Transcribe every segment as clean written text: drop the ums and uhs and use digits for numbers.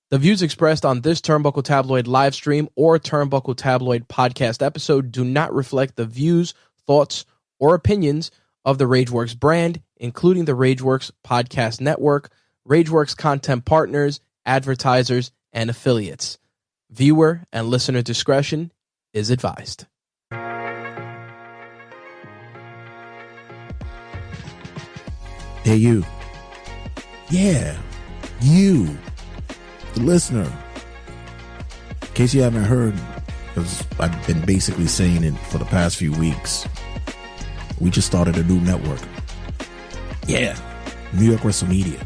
The views expressed on this Turnbuckle Tabloid live stream or Turnbuckle Tabloid podcast episode do not reflect the views, thoughts, or opinions of the Rageworks brand, including the Rageworks Podcast Network, Rageworks content partners, advertisers, and affiliates. Viewer and listener discretion is advised. Hey, you. Yeah, you, the listener. In case you haven't heard, because I've been basically saying it for the past few weeks, we just started a new network. Yeah, New York Wrestle Media.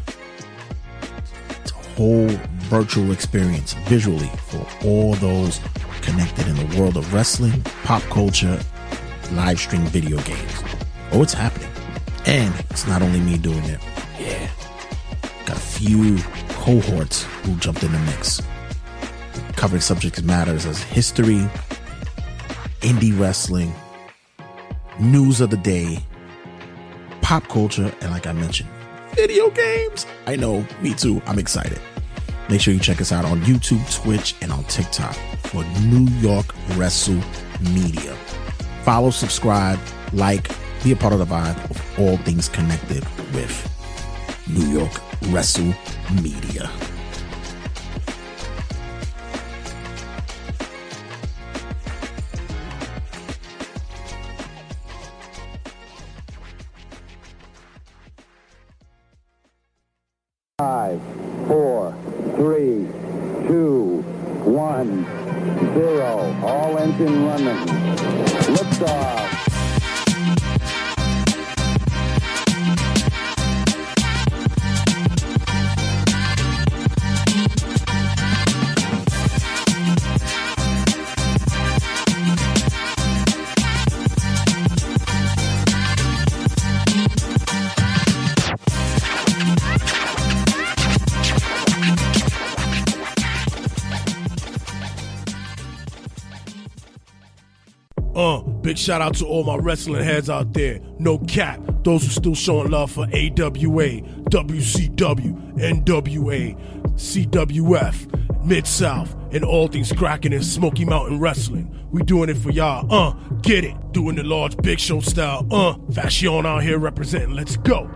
It's a whole virtual experience visually for all those connected in the world of wrestling, pop culture, live stream video games. Oh, it's happening. And it's not only me doing it. Yeah. Got a few cohorts who jumped in the mix. Covering subject matters as history, indie wrestling, news of the day, pop culture, and like I mentioned, video games. I know, me too. I'm excited. Make sure you check us out on YouTube, Twitch, and on TikTok for New York Wrestle Media. Follow, subscribe, like, be a part of the vibe of all things connected with New York Wrestle Media. Five, 4, 3, 2, 1, 0. All engine running. Liftoff. Big shout out to all my wrestling heads out there. No cap, those who still showing love for AWA, WCW, NWA, CWF, Mid-South, and all things cracking in Smoky Mountain Wrestling. We doing it for y'all, get it. Doing the large Big Show style, Fashion out here representing, let's go.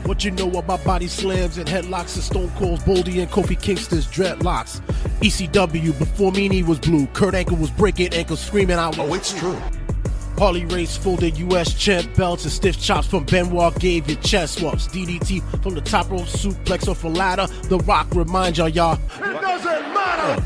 What you know about body slams and headlocks and Stone Cold's Boldy and Kofi Kingston's dreadlocks? ECW before Meanie was blue. Kurt Angle was breaking ankles, screaming out. Oh, it's true. Harley Race folded U.S. champ belts and stiff chops from Benoit gave you chest swaps. DDT from the top rope suplex off a ladder. The Rock reminds y'all. It doesn't matter.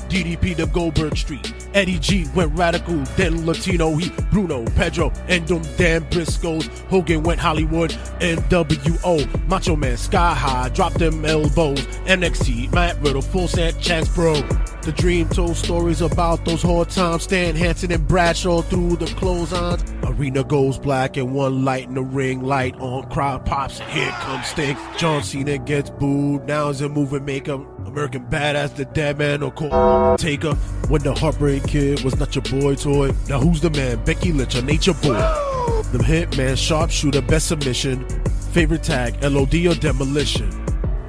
DDP to Goldberg Street. Eddie G went radical, then Latino, he Bruno, Pedro, and them damn Briscoes. Hogan went Hollywood, NWO, Macho Man, Sky High, dropped them elbows. NXT, Matt Riddle, Full Send, Chance Bro. The Dream told stories about those hard times. Stan Hansen and Bradshaw through the clothesines. Arena goes black and one light in the ring, light on, crowd pops, here comes Sting. John Cena gets booed, now is a moving maker. American Badass, the Dead Man, or call Taker. When the Heartbreak Kid was not your boy toy. Now who's the man? Becky Lynch, a nature boy. The Hitman, Sharpshooter, best submission. Favorite tag, LOD or Demolition.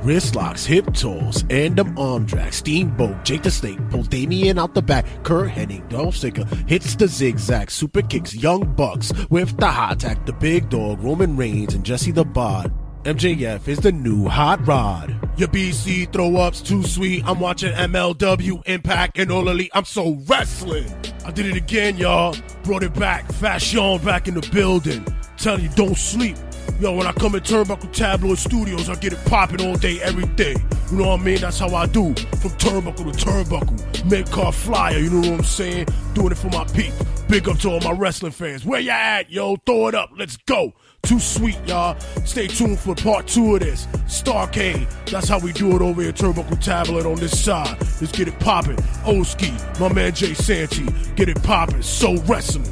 Wrist locks, hip toss, and them arm drags. Steamboat, Jake the Snake, pulls Damien out the back. Kurt Hennig, Dolph Ziggler, hits the zigzag. Super kicks, Young Bucks with the hot attack. The Big Dog, Roman Reigns, and Jesse the Bod. MJF is the new hot rod. Your BC throw-ups too sweet. I'm watching MLW Impact and All Elite. I'm so wrestling. I did it again, y'all. Brought it back. Fashion back in the building. Telling you, don't sleep. Yo, when I come in Turnbuckle Tabloid Studios, I get it popping all day, every day. You know what I mean? That's how I do. From Turnbuckle to Turnbuckle. Mid-card flyer, you know what I'm saying? Doing it for my peeps. Big up to all my wrestling fans. Where ya at, yo? Throw it up. Let's go. Too sweet, y'all. Stay tuned for part 2 of this. Starcade. That's how we do it over here at Turnbuckle Tabloid on this side. Let's get it popping. Oski, my man Jay Santee. Get it popping. So wrestling.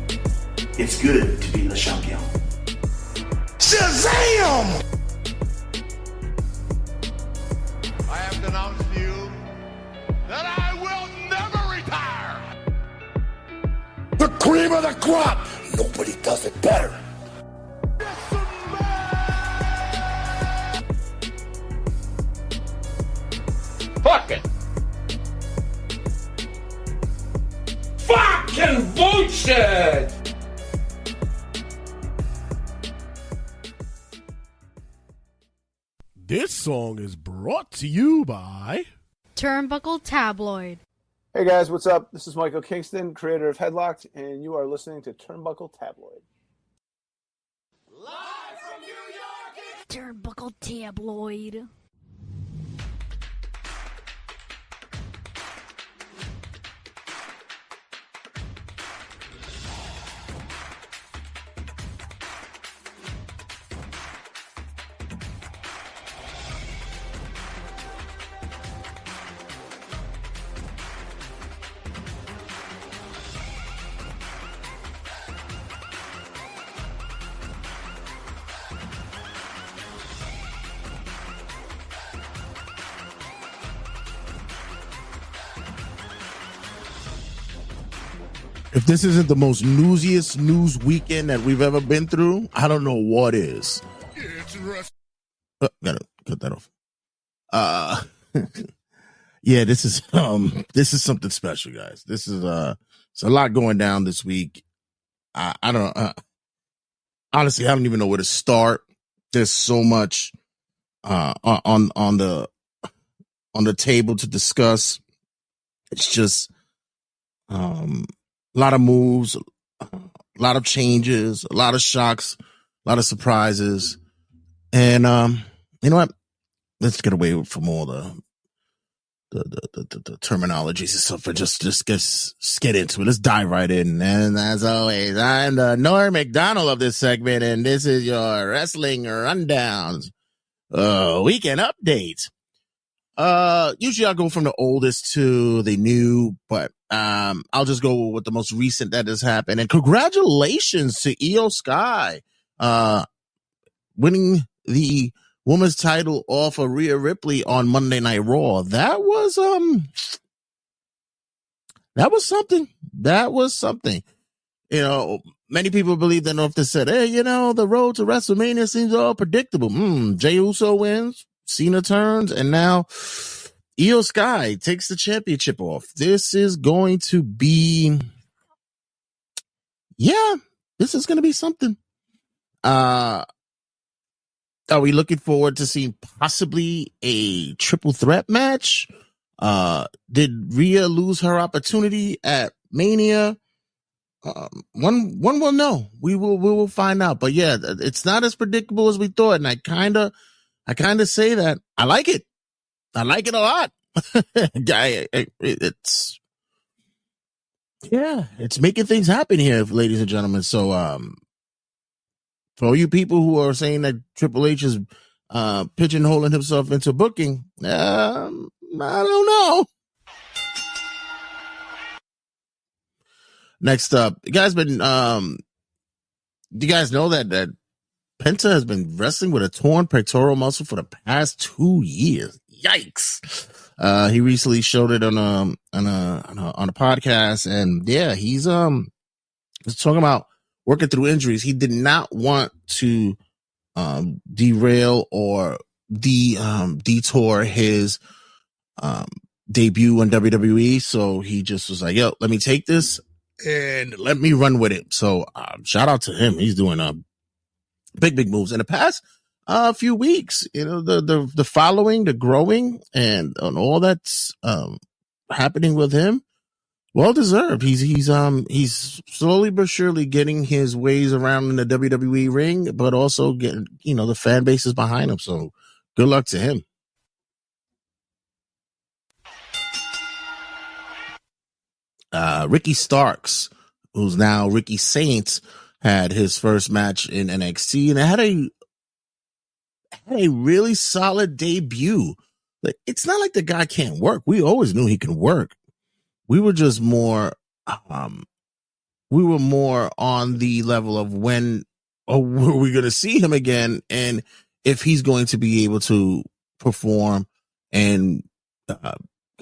It's good to be in the champion. Shazam! I have denounced you that I will never retire. The cream of the crop! Nobody does it better. fucking bullshit. This song is brought to you by Turnbuckle Tabloid. Hey guys, what's up? This is Michael Kingston, creator of Headlocked, and you are listening to Turnbuckle Tabloid. Live from New York, it's Turnbuckle Tabloid. If this isn't the most newsiest news weekend that we've ever been through, I don't know what is. Gotta cut that off. Yeah, this is something special, guys. This is it's a lot going down this week. I don't honestly, I don't even know where to start. There's so much on the table to discuss. It's just a lot of moves, a lot of changes, a lot of shocks, a lot of surprises. And you know what? Let's get away from all the terminologies and stuff and just get into it. Let's dive right in. And as always, I'm the Norm McDonald of this segment, and this is your Wrestling Rundowns weekend update. Usually I'll go from the oldest to the new, but I'll just go with the most recent that has happened. And congratulations to Iyo Sky winning the women's title off of Rhea Ripley on Monday Night Raw. That was something. That was something. You know, many people believe that if they said, hey, you know, the road to WrestleMania seems all predictable. Jey Uso wins, Cena turns, and now Iyo Sky takes the championship off. This is going to be, this is going to be something. Are we looking forward to seeing possibly a triple threat match? Did Rhea lose her opportunity at Mania? One will know. We will find out. But yeah, it's not as predictable as we thought. And I kind of say that I like it. I like it a lot. It's making things happen here, ladies and gentlemen. So, for all you people who are saying that Triple H is pigeonholing himself into booking, I don't know. Next up, you guys been do you guys know that Penta has been wrestling with a torn pectoral muscle for the past 2 years? Yikes! He recently showed it on a podcast, and yeah, he's talking about working through injuries. He did not want to derail or detour his debut in WWE, so he just was like, yo, let me take this and let me run with it. So shout out to him. He's doing big moves in the past few weeks. You know, the following, the growing, and all that's happening with him. Well deserved. He's slowly but surely getting his ways around in the WWE ring, but also getting, the fan base is behind him. So good luck to him. Ricky Starks, who's now Ricky Saints, had his first match in NXT, and it had a really solid debut. Like, it's not like the guy can't work. We always knew he can work. We were just more, on the level of when were we going to see him again, and if he's going to be able to perform and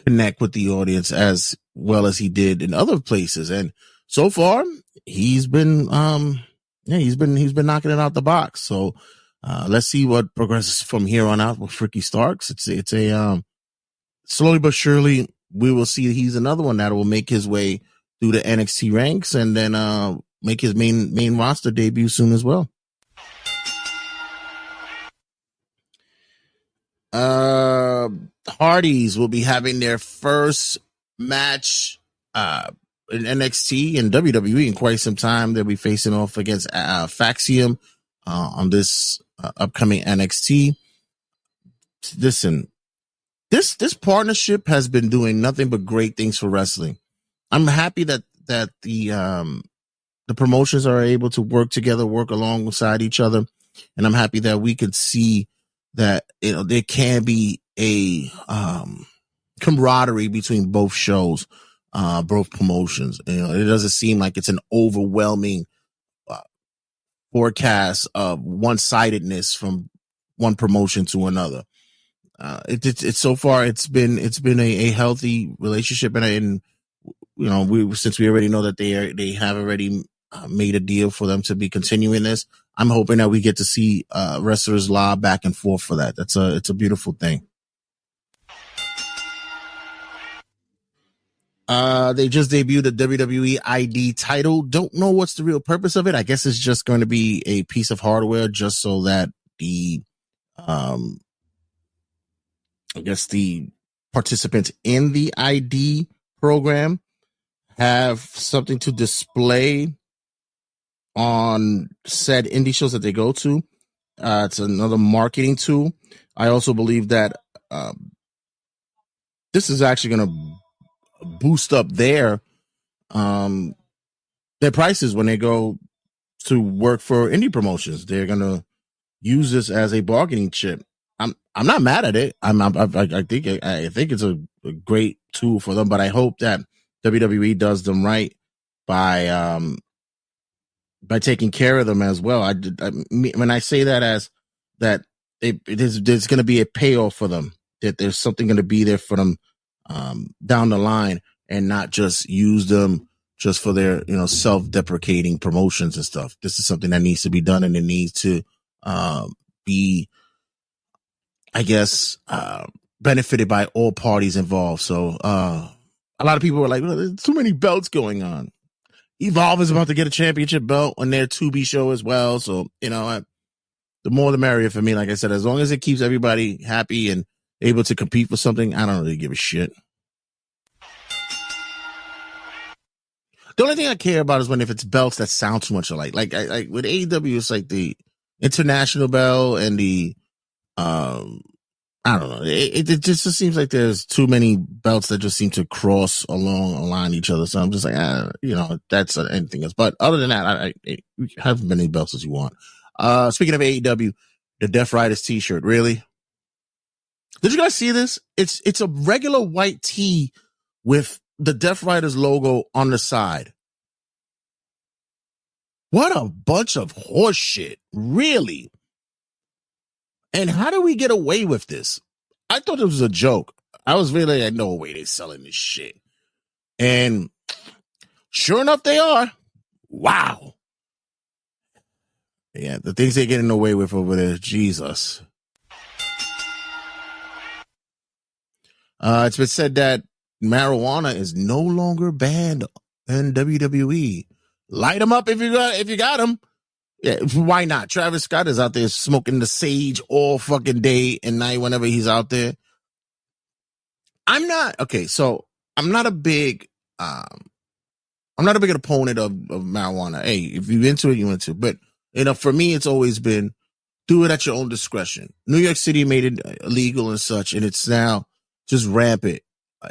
connect with the audience as well as he did in other places. And so far, he's been knocking it out the box. So let's see what progresses from here on out with Ricky Starks. It's a slowly but surely, we will see he's another one that will make his way through the NXT ranks and then make his main roster debut soon as well. Hardys will be having their first match in NXT and WWE in quite some time. They'll be facing off against Faxium on this upcoming NXT. Listen, this partnership has been doing nothing but great things for wrestling. I'm happy that the promotions are able to work together, work alongside each other, and I'm happy that we could see that there can be a camaraderie between both shows, both promotions. It doesn't seem like it's an overwhelming forecast of one-sidedness from one promotion to another. It's so far it's been a healthy relationship, and since we already know that they have already made a deal for them to be continuing this, I'm hoping that we get to see wrestlers lob back and forth for that. It's a beautiful thing. They just debuted the WWE ID title. Don't know what's the real purpose of it. I guess it's just going to be a piece of hardware just so that the participants in the ID program have something to display on said indie shows that they go to. It's another marketing tool. I also believe that this is actually going to boost up their prices when they go to work for indie promotions. They're going to use this as a bargaining chip. I'm not mad at it. I think it's a great tool for them, but I hope that WWE does them right by taking care of them as well. When I say that as that, there's going to be a payoff for them, that there's something going to be there for them down the line, and not just use them just for their self-deprecating promotions and stuff. This is something that needs to be done, and it needs to be, I guess, benefited by all parties involved. So a lot of people were like, well, there's too many belts going on. Evolve is about to get a championship belt on their 2B show as well. So, the more the merrier for me. Like I said, as long as it keeps everybody happy and able to compete for something, I don't really give a shit. The only thing I care about is if it's belts that sound too much alike. Like with AEW, it's like the international belt and the I don't know. It just seems like there's too many belts that just seem to cross align each other. So I'm just like, that's anything else. But other than that, I have as many belts as you want. Speaking of AEW, the Death Riders t-shirt, really? Did you guys see this? It's a regular white tee with the Death Riders logo on the side. What a bunch of horse shit. Really? And how do we get away with this? I thought it was a joke. I was really like, no way they're selling this shit. And sure enough, they are. Wow. Yeah, the things they're getting away with over there, Jesus. It's been said that marijuana is no longer banned in WWE. Light them up if you got them. Yeah, why not? Travis Scott is out there smoking the sage all fucking day and night whenever he's out there. I'm not a big opponent of marijuana. Hey, if you're into it, you're into it. But for me, it's always been do it at your own discretion. New York City made it illegal and such, and it's now just rampant.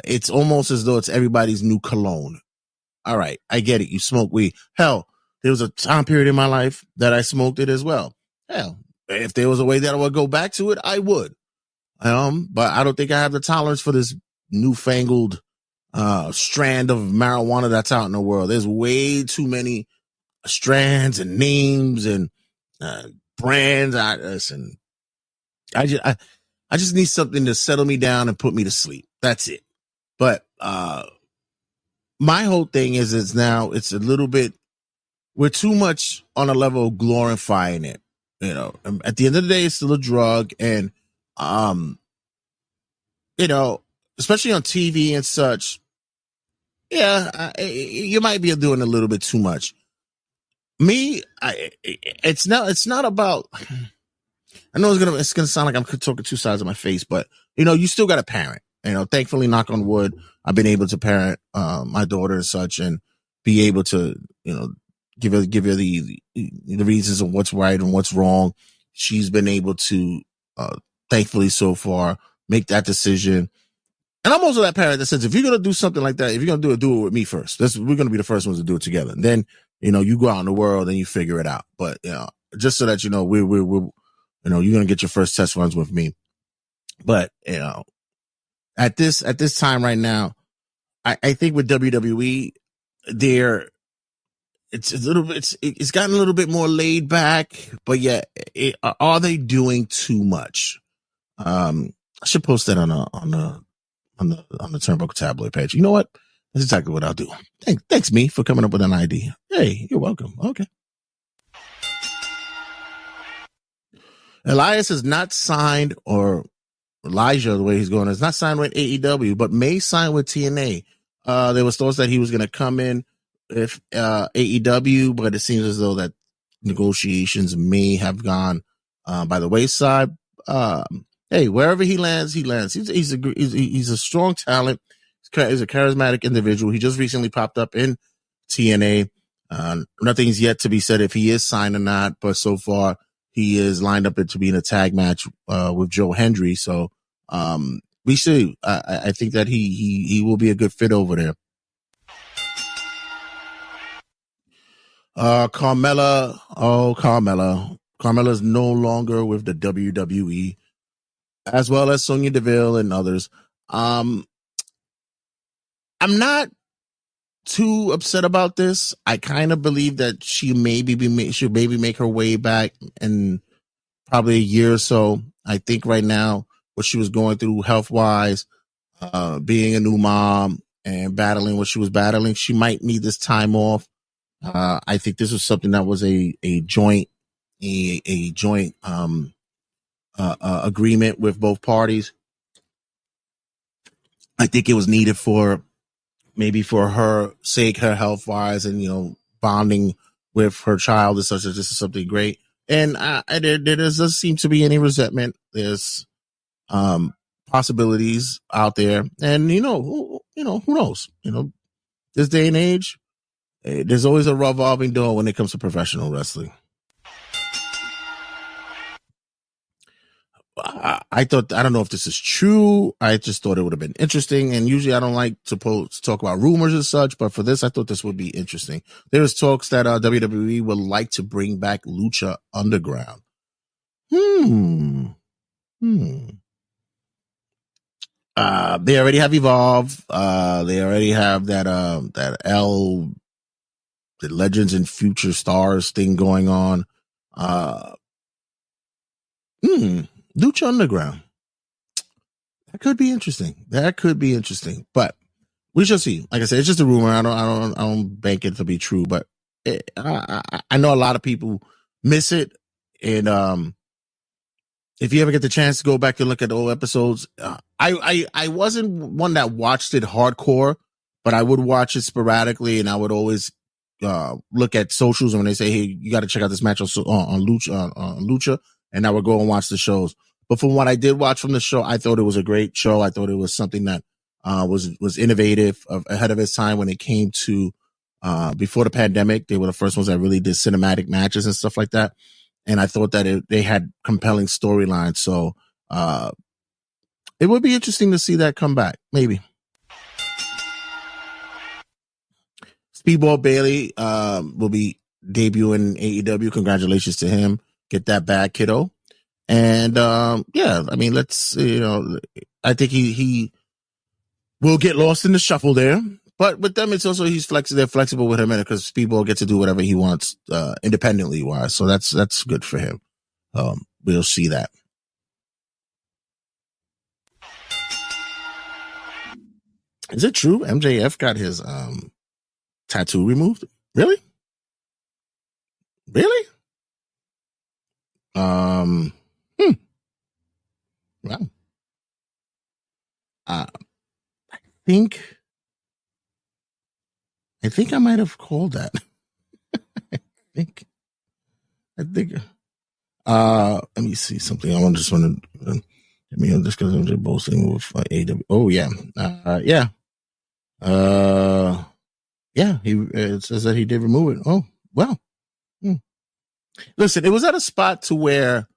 It's almost as though it's everybody's new cologne. All right, I get it. You smoke weed. Hell, there was a time period in my life that I smoked it as well. Hell, if there was a way that I would go back to it, I would. But I don't think I have the tolerance for this newfangled strand of marijuana that's out in the world. There's way too many strands and names and brands. I just need something to settle me down and put me to sleep. That's it. But my whole thing is it's a little bit, we're too much on a level of glorifying it. At the end of the day, it's still a drug, and especially on TV and such, you might be doing a little bit too much. It's not about. I know it's gonna sound like I'm talking two sides of my face, but you still got a parent. Thankfully, knock on wood, I've been able to parent my daughter and such, and be able to give her the reasons of what's right and what's wrong. She's been able to, thankfully so far, make that decision. And I'm also that parent that says, if you're gonna do something like that, if you're gonna do it with me first. We're gonna be the first ones to do it together. And then you go out in the world and you figure it out. But just so that we're you're gonna get your first test runs with me. But at this time right now, I think with WWE, it's gotten a little bit more laid back, but yet are they doing too much? I should post that on the Turnbuckle Tabloid page. You know what? That's exactly what I'll do. Thanks me for coming up with an idea. Hey, you're welcome. Okay. Elias is not signed, or Elijah, the way he's going, is not signed with AEW, but may sign with TNA. There was thoughts that he was going to come in with AEW, but it seems as though that negotiations may have gone by the wayside. Hey, wherever he lands, he lands. He's a strong talent. He's a charismatic individual. He just recently popped up in TNA. Nothing's yet to be said if he is signed or not, but so far he is lined up to be in a tag match with Joe Hendry. So we see. I think that he will be a good fit over there. Carmella. Carmella is no longer with the WWE, as well as Sonya Deville and others. I'm not too upset about this. I kind of believe that she should maybe make her way back in probably a year or so. I think right now what she was going through health wise, being a new mom and battling what she was battling, she might need this time off. I think this was something that was a joint agreement with both parties. I think it was needed for her sake, her health wise, and bonding with her child and such. This is something great, and there doesn't seem to be any resentment. There's possibilities out there, and who knows? This day and age, there's always a revolving door when it comes to professional wrestling. I don't know if this is true. I just thought it would have been interesting. And usually I don't like to talk about rumors and such, but for this, I thought this would be interesting. There's talks that WWE would like to bring back Lucha Underground. They already have Evolve. They already have the Legends and Future Stars thing going on. Lucha Underground. That could be interesting. But we shall see. Like I said, it's just a rumor. I don't bank it to be true, but I know a lot of people miss it. And if you ever get the chance to go back and look at the old episodes, I wasn't one that watched it hardcore, but I would watch it sporadically, and I would always look at socials, and when they say, "Hey, you got to check out this match on Lucha," and I would go and watch the shows. But from what I did watch from the show, I thought it was a great show. I thought it was something that was innovative, ahead of its time when it came to before the pandemic. They were the first ones that really did cinematic matches and stuff like that. And I thought that they had compelling storylines. So it would be interesting to see that come back, maybe. Speedball Bailey will be debuting AEW. Congratulations to him. Get that back, kiddo. And I mean, I think he will get lost in the shuffle there. But with them, it's also they're flexible with him, because Speedball gets to do whatever he wants independently wise. So that's good for him. We'll see that. Is it true MJF got his tattoo removed? Really? Wow. think I might have called that. I think. Let me see something. I just want to let me discuss they're boasting with AW. Oh yeah, yeah. It says that he did remove it. Oh well. Listen, it was at a spot to where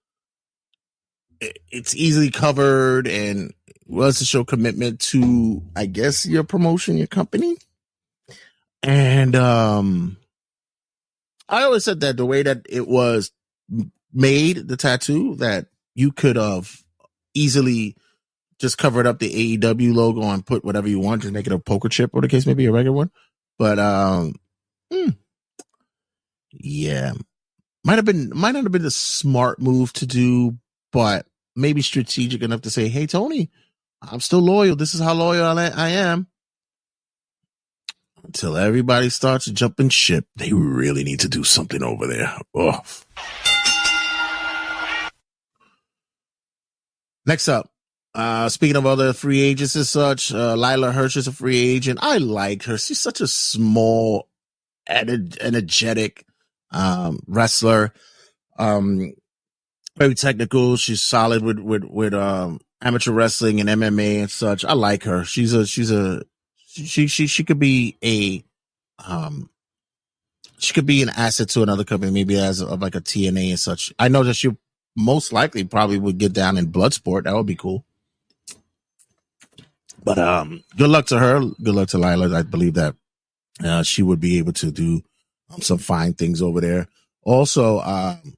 it's easily covered and was to show commitment to, I guess, your promotion, your company. And I always said that the way that it was made, the tattoo, that you could have easily just covered up the AEW logo and put whatever you want, just make it a poker chip or the case may be, a regular one. But yeah, might not have been a smart move to do, but maybe strategic enough to say, hey, Tony, I'm still loyal. This is how loyal I am. Until everybody starts jumping ship, they really need to do something over there. Oh. Next up, speaking of other free agents and such, Lila Hirsch is a free agent. I like her. She's such a small, energetic wrestler. Very technical. She's solid with amateur wrestling and MMA and such. I like her. She could be she could be an asset to another company, maybe as like a TNA and such. I know that she most likely probably would get down in Bloodsport. That would be cool. But good luck to her. Good luck to Lila. I believe that she would be able to do some fine things over there. Also, on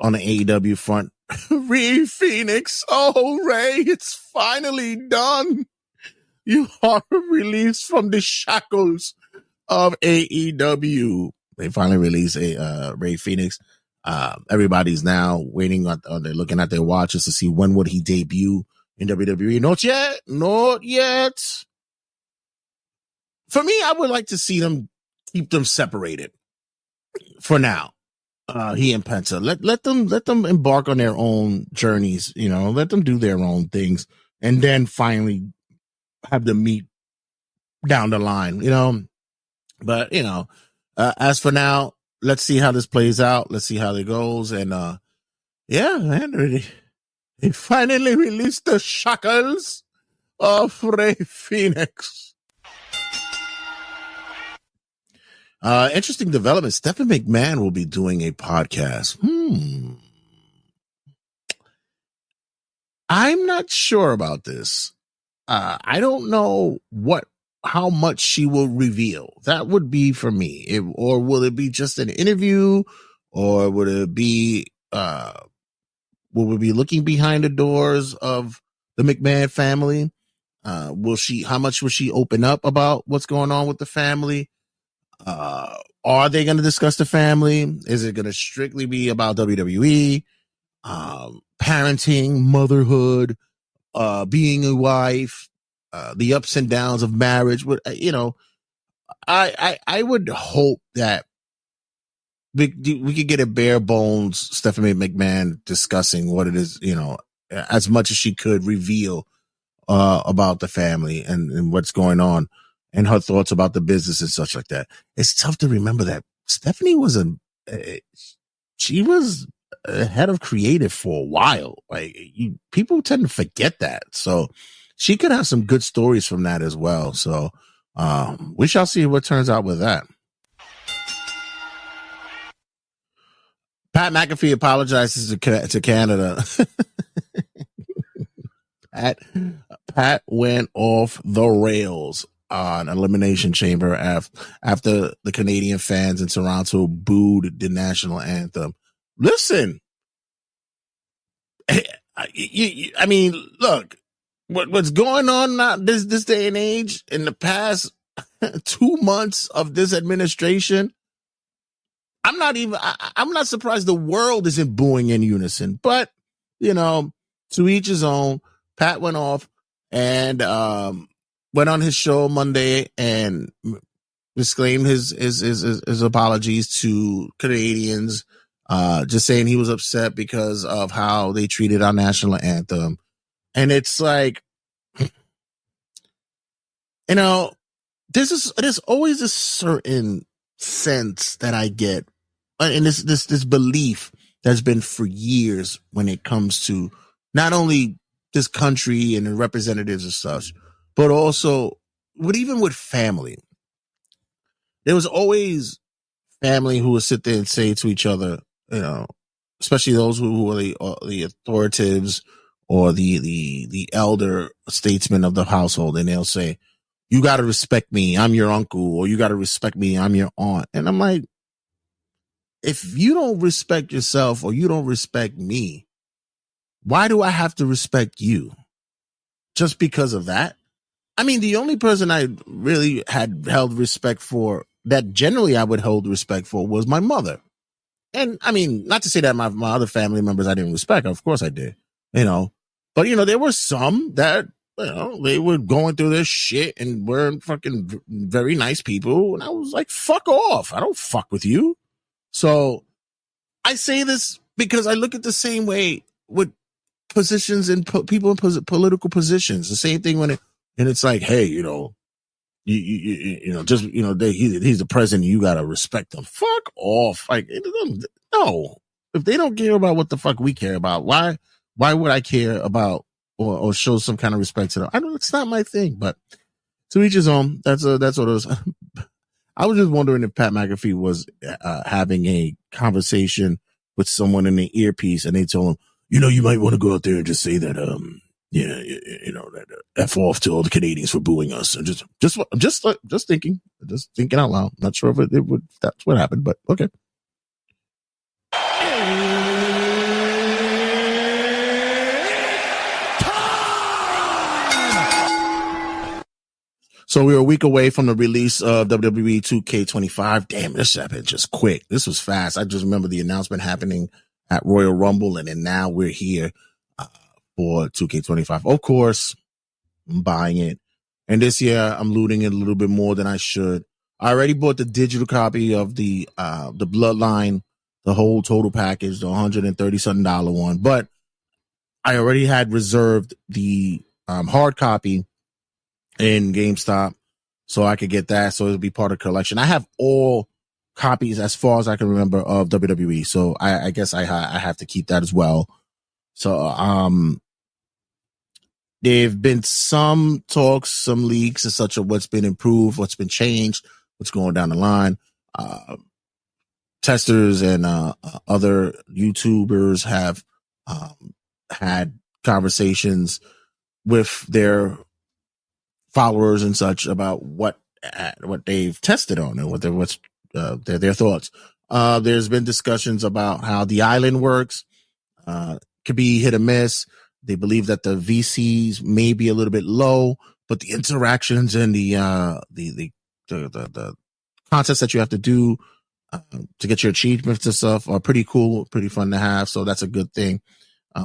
the AEW front, Rey Fenix. Oh, Ray, it's finally done. You are released from the shackles of AEW. They finally released Rey Fenix. Everybody's now waiting on, they're looking at their watches to see when would he debut in WWE. Not yet. For me, I would like to see them keep them separated for now. He and Penta. Let them embark on their own journeys, let them do their own things, and then finally have them meet down the line, But, as for now, let's see how this plays out. Let's see how it goes. And yeah, man, they finally released the shackles of Rey Fenix. Interesting development. Stephanie McMahon will be doing a podcast. I'm not sure about this. I don't know how much she will reveal. That would be for me. Or will it be just an interview? Or would it be, will we be looking behind the doors of the McMahon family? How much will she open up about what's going on with the family? Are they going to discuss the family? Is it going to strictly be about WWE, parenting, motherhood, being a wife, the ups and downs of marriage? I would hope that we could get a bare bones Stephanie McMahon discussing what it is, as much as she could reveal about the family and what's going on, and her thoughts about the business and such like that. It's tough to remember that Stephanie was she was a head of creative for a while. Like people tend to forget that. So she could have some good stories from that as well. So we shall see what turns out with that. Pat McAfee apologizes to Canada. Pat went off the rails on Elimination Chamber after the Canadian fans in Toronto booed the national anthem. Listen, I mean, look, what's going on now this day and age in the past 2 months of this administration, I'm not surprised the world isn't booing in unison, but to each his own. Pat went off and went on his show Monday and disclaimed his apologies to Canadians, just saying he was upset because of how they treated our national anthem. And it's like, You know, there's always a certain sense that I get, and this belief that's been for years when it comes to not only this country and the representatives and such, but also even with family. There was always family who would sit there and say to each other, you know, especially those who are the authoritative or the elder statesmen of the household, and they'll say, you got to respect me, I'm your uncle, or you got to respect me, I'm your aunt. And I'm like, if you don't respect yourself or you don't respect me, why do I have to respect you? Just because of that? I mean, the only person I really had held respect for, that generally I would hold respect for, was my mother. And I mean, not to say that my other family members I didn't respect. Of course I did, you know. But, you know, there were some that, you know, they were going through this shit and weren't fucking very nice people. And I was like, fuck off. I don't fuck with you. So I say this because I look at the same way with positions and people in political positions. The same thing when it's like, hey, you know, you know, just, you know, he's the president. You got to respect him. Fuck off. Like, no, if they don't care about what the fuck we care about, why would I care about or show some kind of respect to them? It's not my thing, but to each his own. That's what it was. I was just wondering if Pat McAfee was having a conversation with someone in the earpiece and they told him, you know, you might want to go out there and just say that, yeah, you know, that F off to all the Canadians for booing us. And just thinking out loud. Not sure if it would, that's what happened, but okay. So we were a week away from the release of WWE 2K25. Damn, this happened just quick. This was fast. I just remember the announcement happening at Royal Rumble, and then now we're here for 2K25. Of course, I'm buying it. And this year, I'm looting it a little bit more than I should. I already bought the digital copy of the Bloodline, the whole total package, the $130-something one. But I already had reserved the hard copy in GameStop so I could get that, so it'll be part of the collection. I have all copies as far as I can remember of WWE, so I guess I have to keep that as well. So there've been some talks, some leaks and such of what's been improved, what's been changed, what's going down the line. Testers and other YouTubers have had conversations with their followers and such about what they've tested on and what's their thoughts. There's been discussions about how the island works. Could be hit or miss. They believe that the VCs may be a little bit low, but the interactions and the contests that you have to do to get your achievements and stuff are pretty cool, pretty fun to have. So that's a good thing.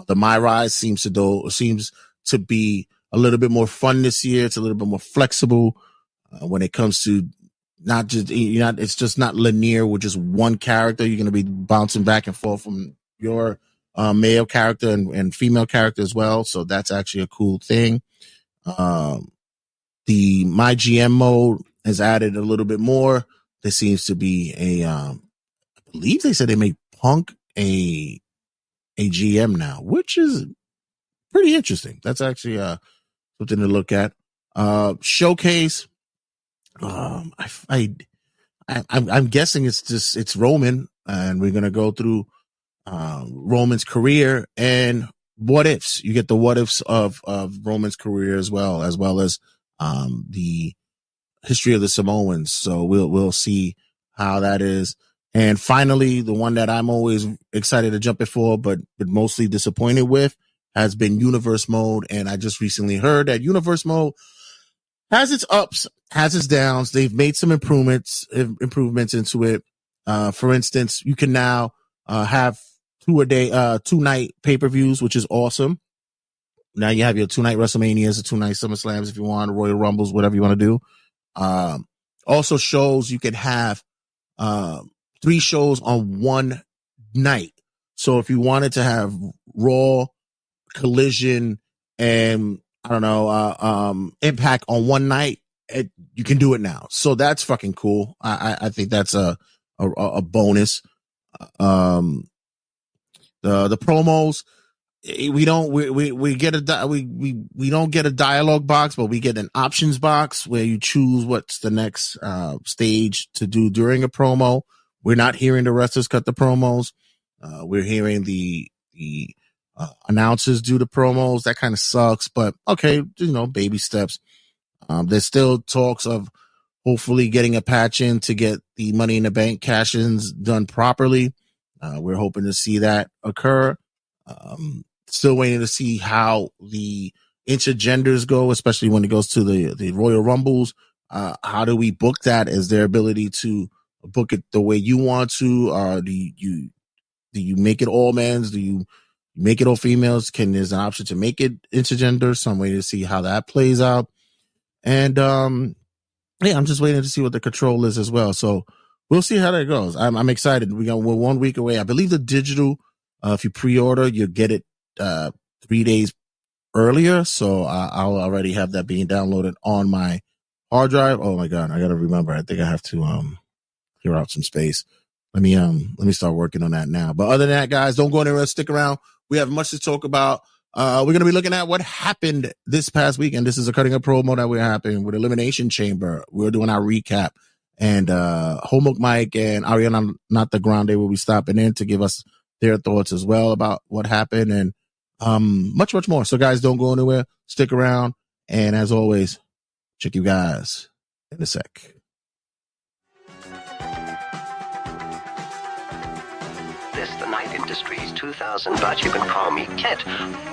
The My Rise seems to be a little bit more fun this year. It's a little bit more flexible when it comes to not just, it's just not linear with just one character. You're going to be bouncing back and forth from your male character and female character as well. So that's actually a cool thing. The My GM mode has added a little bit more. There seems to be I believe they said they made Punk a GM now, which is pretty interesting. That's actually something to look at. Showcase. I'm guessing it's Roman, and we're gonna go through Roman's career and what ifs. You get the what ifs of Roman's career as well as the history of the Samoans. So we'll see how that is. And finally, the one that I'm always excited to jump in for, but mostly disappointed with, has been Universe Mode. And I just recently heard that Universe Mode has its ups, has its downs. They've made some improvements into it. For instance, you can now have 2-night pay-per-views, which is awesome. Now you have your 2-night WrestleManias, 2-night SummerSlams if you want, Royal Rumbles, whatever you want to do. Also shows you can have 3 shows on one night. So if you wanted to have Raw, Collision, and Impact on one night, you can do it now. So that's fucking cool. I think that's a bonus. The promos, we don't get a dialogue box, but we get an options box where you choose what's the next stage to do during a promo. We're not hearing the wrestlers cut the promos. We're hearing the announcers do the promos. That kind of sucks, but okay, baby steps. There's still talks of hopefully getting a patch in to get the Money in the Bank cash-ins done properly. We're hoping to see that occur. Still waiting to see how the intergenders go, especially when it goes to the Royal Rumbles. How do we book that? Is there ability to book it the way you want to? Do you make it all men's? Do you make it all females? There's an option to make it intergender? Some way to see how that plays out. And I'm just waiting to see what the control is as well. So we'll see how that goes. I'm excited. We're 1 week away. I believe the digital, if you pre-order, you get it 3 days earlier. So I'll already have that being downloaded on my hard drive. Oh my God, I gotta remember. I think I have to clear out some space. Let me start working on that now. But other than that, guys, don't go anywhere. Stick around. We have much to talk about. We're going to be looking at what happened this past weekend. This is a cutting a promo that we're happening with Elimination Chamber. We're doing our recap, and Homework Mike and Ariana Not the Grande will be stopping in to give us their thoughts as well about what happened, and much, much more. So guys, don't go anywhere. Stick around. And as always, check you guys in a sec. This the Night Industries 2000, but you can call me Kit.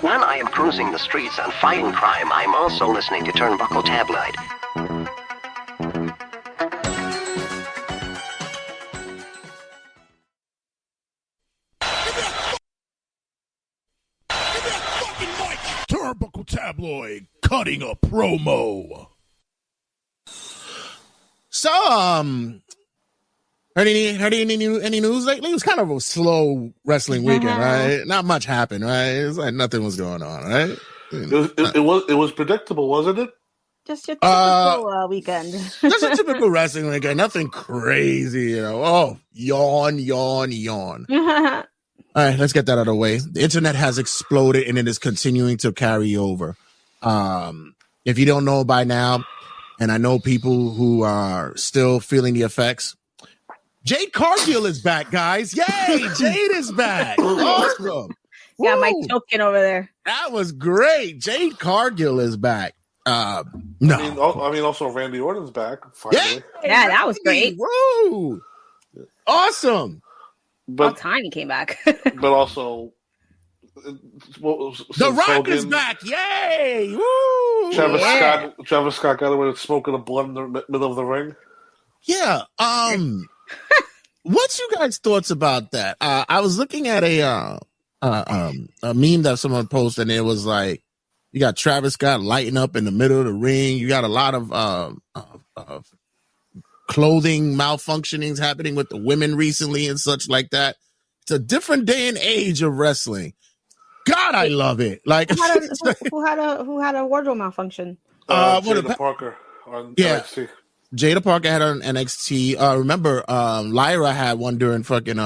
When I am cruising the streets and fighting crime, I'm also listening to Turnbuckle Tabloid. Turnbuckle Tabloid cutting a promo. So, heard any news lately? It was kind of a slow wrestling weekend, right? Not much happened, right? It's like nothing was going on, right? It was predictable, wasn't it? Just your typical weekend. Just a typical wrestling weekend. Nothing crazy, Oh, yawn. All right, let's get that out of the way. The internet has exploded and it is continuing to carry over. If you don't know by now, and I know people who are still feeling the effects, Jade Cargill is back, guys. Yay! Jade is back. Awesome. Yeah, Mike choking over there. That was great. Jade Cargill is back. No. I mean, also Randy Orton's back. Finally. Yeah, that was great. Woo! Awesome. But about time he came back. But also, The Rock is back! Yay! Woo! Travis Scott got away with smoking the blood in the middle of the ring. Yeah. What's you guys' thoughts about that? I was looking at a meme that someone posted, and it was like, you got Travis Scott lighting up in the middle of the ring. You got a lot of clothing malfunctionings happening with the women recently and such like that. It's a different day and age of wrestling. God, I love it. Like who had a wardrobe malfunction? Jada Parker on NXT. Jada Parker had on NXT. Remember, Lyra had one during fucking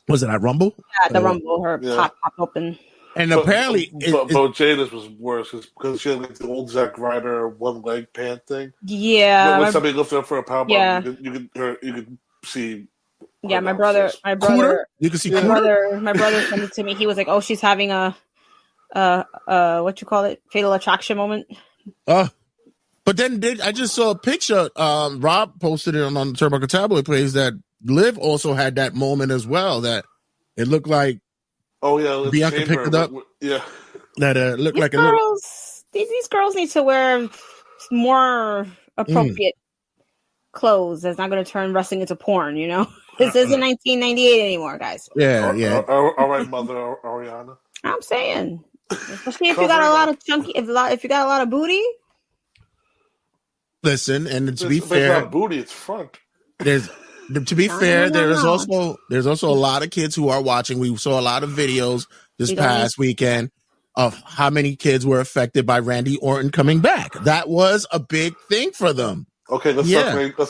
was it at Rumble? Yeah, the Rumble. Her pop open. And apparently, but Jada's was worse because she had like the old Zack Ryder one leg pant thing. Yeah, when somebody lifted up for a power bomb, you could see. Yeah, my brother. You can see my brother sent it to me. He was like, "Oh, she's having a what you call it, fatal attraction moment." But then I just saw a picture. Rob posted it on the Turnbuckle Tabloid page that Liv also had that moment as well. That it looked like. Oh yeah, Bianca picked it up. Yeah, that looked like these girls need to wear more appropriate clothes. That's not going to turn wrestling into porn. This isn't 1998 anymore, guys. Yeah. All right, Mother Ariana. I'm saying, especially if you got a lot of chunky, if you got a lot of booty. Listen, and to be it's fair, not booty, it's front. To be fair, there's also a lot of kids who are watching. We saw a lot of videos this past weekend of how many kids were affected by Randy Orton coming back. That was a big thing for them. Okay, let's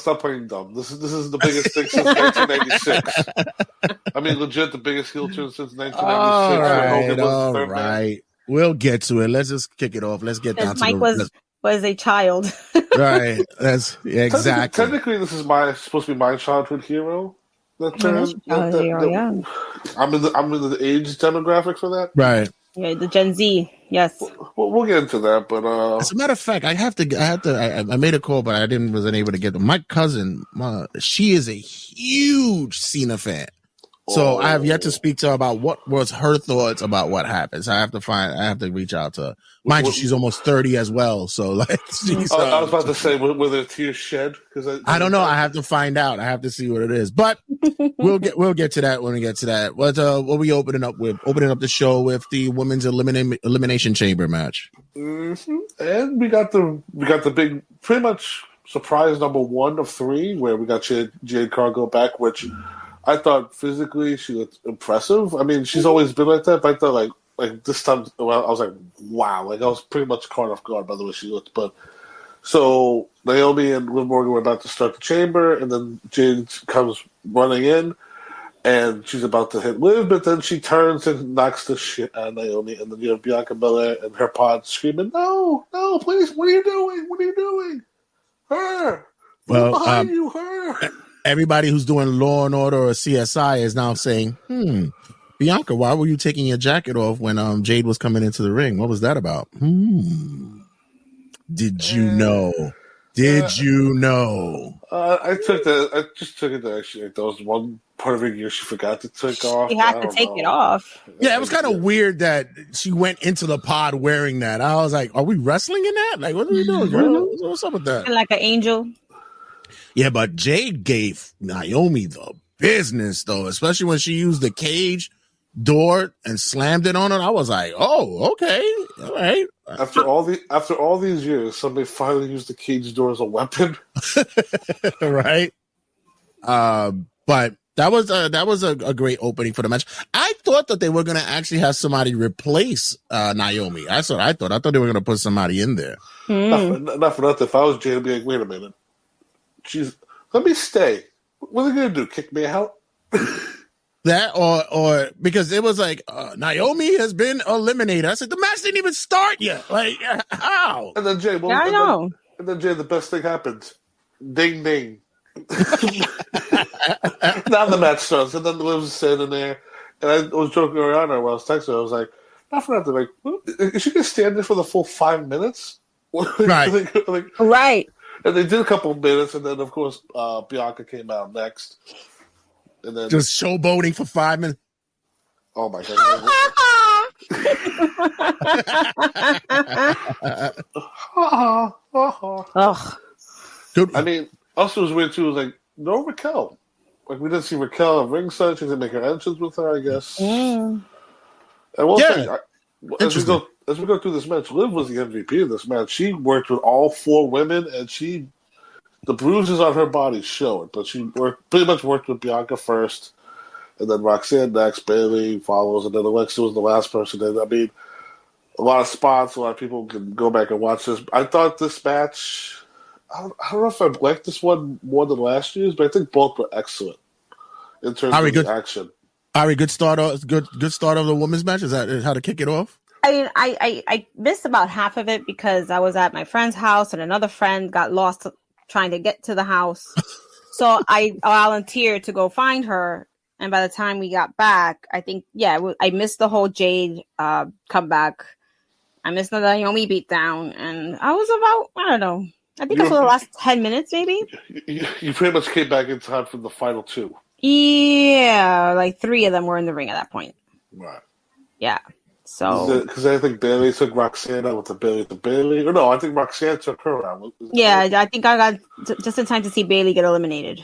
stop playing dumb. This is the biggest thing since 1996. I mean, legit, the biggest heel turn since 1996. All right. We'll get to it. Let's just kick it off. Let's get down to Mike was a child. Right. That's exactly. Technically, this is supposed to be my childhood hero. I'm in the age demographic for that. Right. Yeah, the Gen Z. Yes. We'll get into that, but as a matter of fact, I made a call, but I wasn't able to get them. My cousin, she is a huge Cena fan. So I have yet to speak to her about what was her thoughts about what happened. So I have to reach out to her. Mind you, she's almost 30 as well. So like, I was about to say, were there tears shed? Because I don't know. I have to find out. I have to see what it is. But we'll get to that when we get to that. What are we opening up with? Opening up the show with the women's elimination chamber match. Mm-hmm. And we got the big, pretty much surprise number 1 of 3, where we got Jade Cargill back, which I thought physically she looked impressive. I mean, she's always been like that, but I thought like this time, I was like, wow. Like I was pretty much caught off guard by the way she looked. But so Naomi and Liv Morgan were about to start the chamber, and then Jade comes running in, and she's about to hit Liv, but then she turns and knocks the shit out of Naomi, and then you have Bianca Belair and her pod screaming, "No, please! What are you doing? What are you doing? Her! Well, behind you, her!" Everybody who's doing Law and Order or CSI is now saying, Bianca, why were you taking your jacket off when Jade was coming into the ring? What was that about? Did you know? Did you know? I just took it that actually that was one part of her gear she forgot to take off. She had to take it off. Yeah, it was kind of weird that she went into the pod wearing that. I was like, are we wrestling in that? Like, what are we doing, girl? What's up with that? Like an angel. Yeah, but Jade gave Naomi the business, though, especially when she used the cage door and slammed it on her. I was like, oh, okay, all right. After all these years, somebody finally used the cage door as a weapon. Right. But that was a great opening for the match. I thought that they were going to actually have somebody replace Naomi. I thought they were going to put somebody in there. Not for nothing. If I was Jade, I'd be like, wait a minute. Let me stay. What are they going to do? Kick me out? That or because it was like Naomi has been eliminated. I said the match didn't even start yet. Like how? And then Jay, I know. And then Jay, the best thing happens. Ding ding. Now the match starts, and then Liv's standing there, and I was joking around her while I was texting her. I was like, "Not for nothing. Like, is she gonna stand there for the full 5 minutes?" Right. Right. And they did a couple of minutes, and then of course Bianca came out next, and then just showboating for 5 minutes. Oh my god! Dude. I mean, also it was weird too. It was like no Raquel. Like we didn't see Raquel at ringside. She didn't make her entrance with her, I guess. And we'll say, as we go through this match, Liv was the MVP of this match. She worked with all 4 women, and the bruises on her body show it. But she pretty much worked with Bianca first, and then Roxanne next, Bayley follows, and then Alexa was the last person. And I mean, a lot of spots. A lot of people can go back and watch this. I thought this match. I don't know if I liked this one more than last year's, but I think both were excellent in terms of the action. Ari, good start of the women's match. Is that how to kick it off? I mean, I missed about half of it because I was at my friend's house and another friend got lost trying to get to the house. So I volunteered to go find her. And by the time we got back, I think, I missed the whole Jade comeback. I missed the Naomi beatdown. And I was about, I don't know. I think it was for the last 10 minutes, maybe. You pretty much came back in time for the final 2. Yeah, like 3 of them were in the ring at that point. Right. Yeah. So because I think Bayley took Roxanne out with the Bayley. Or no, I think Roxanne took her out. Yeah, I think I got just in time to see Bayley get eliminated.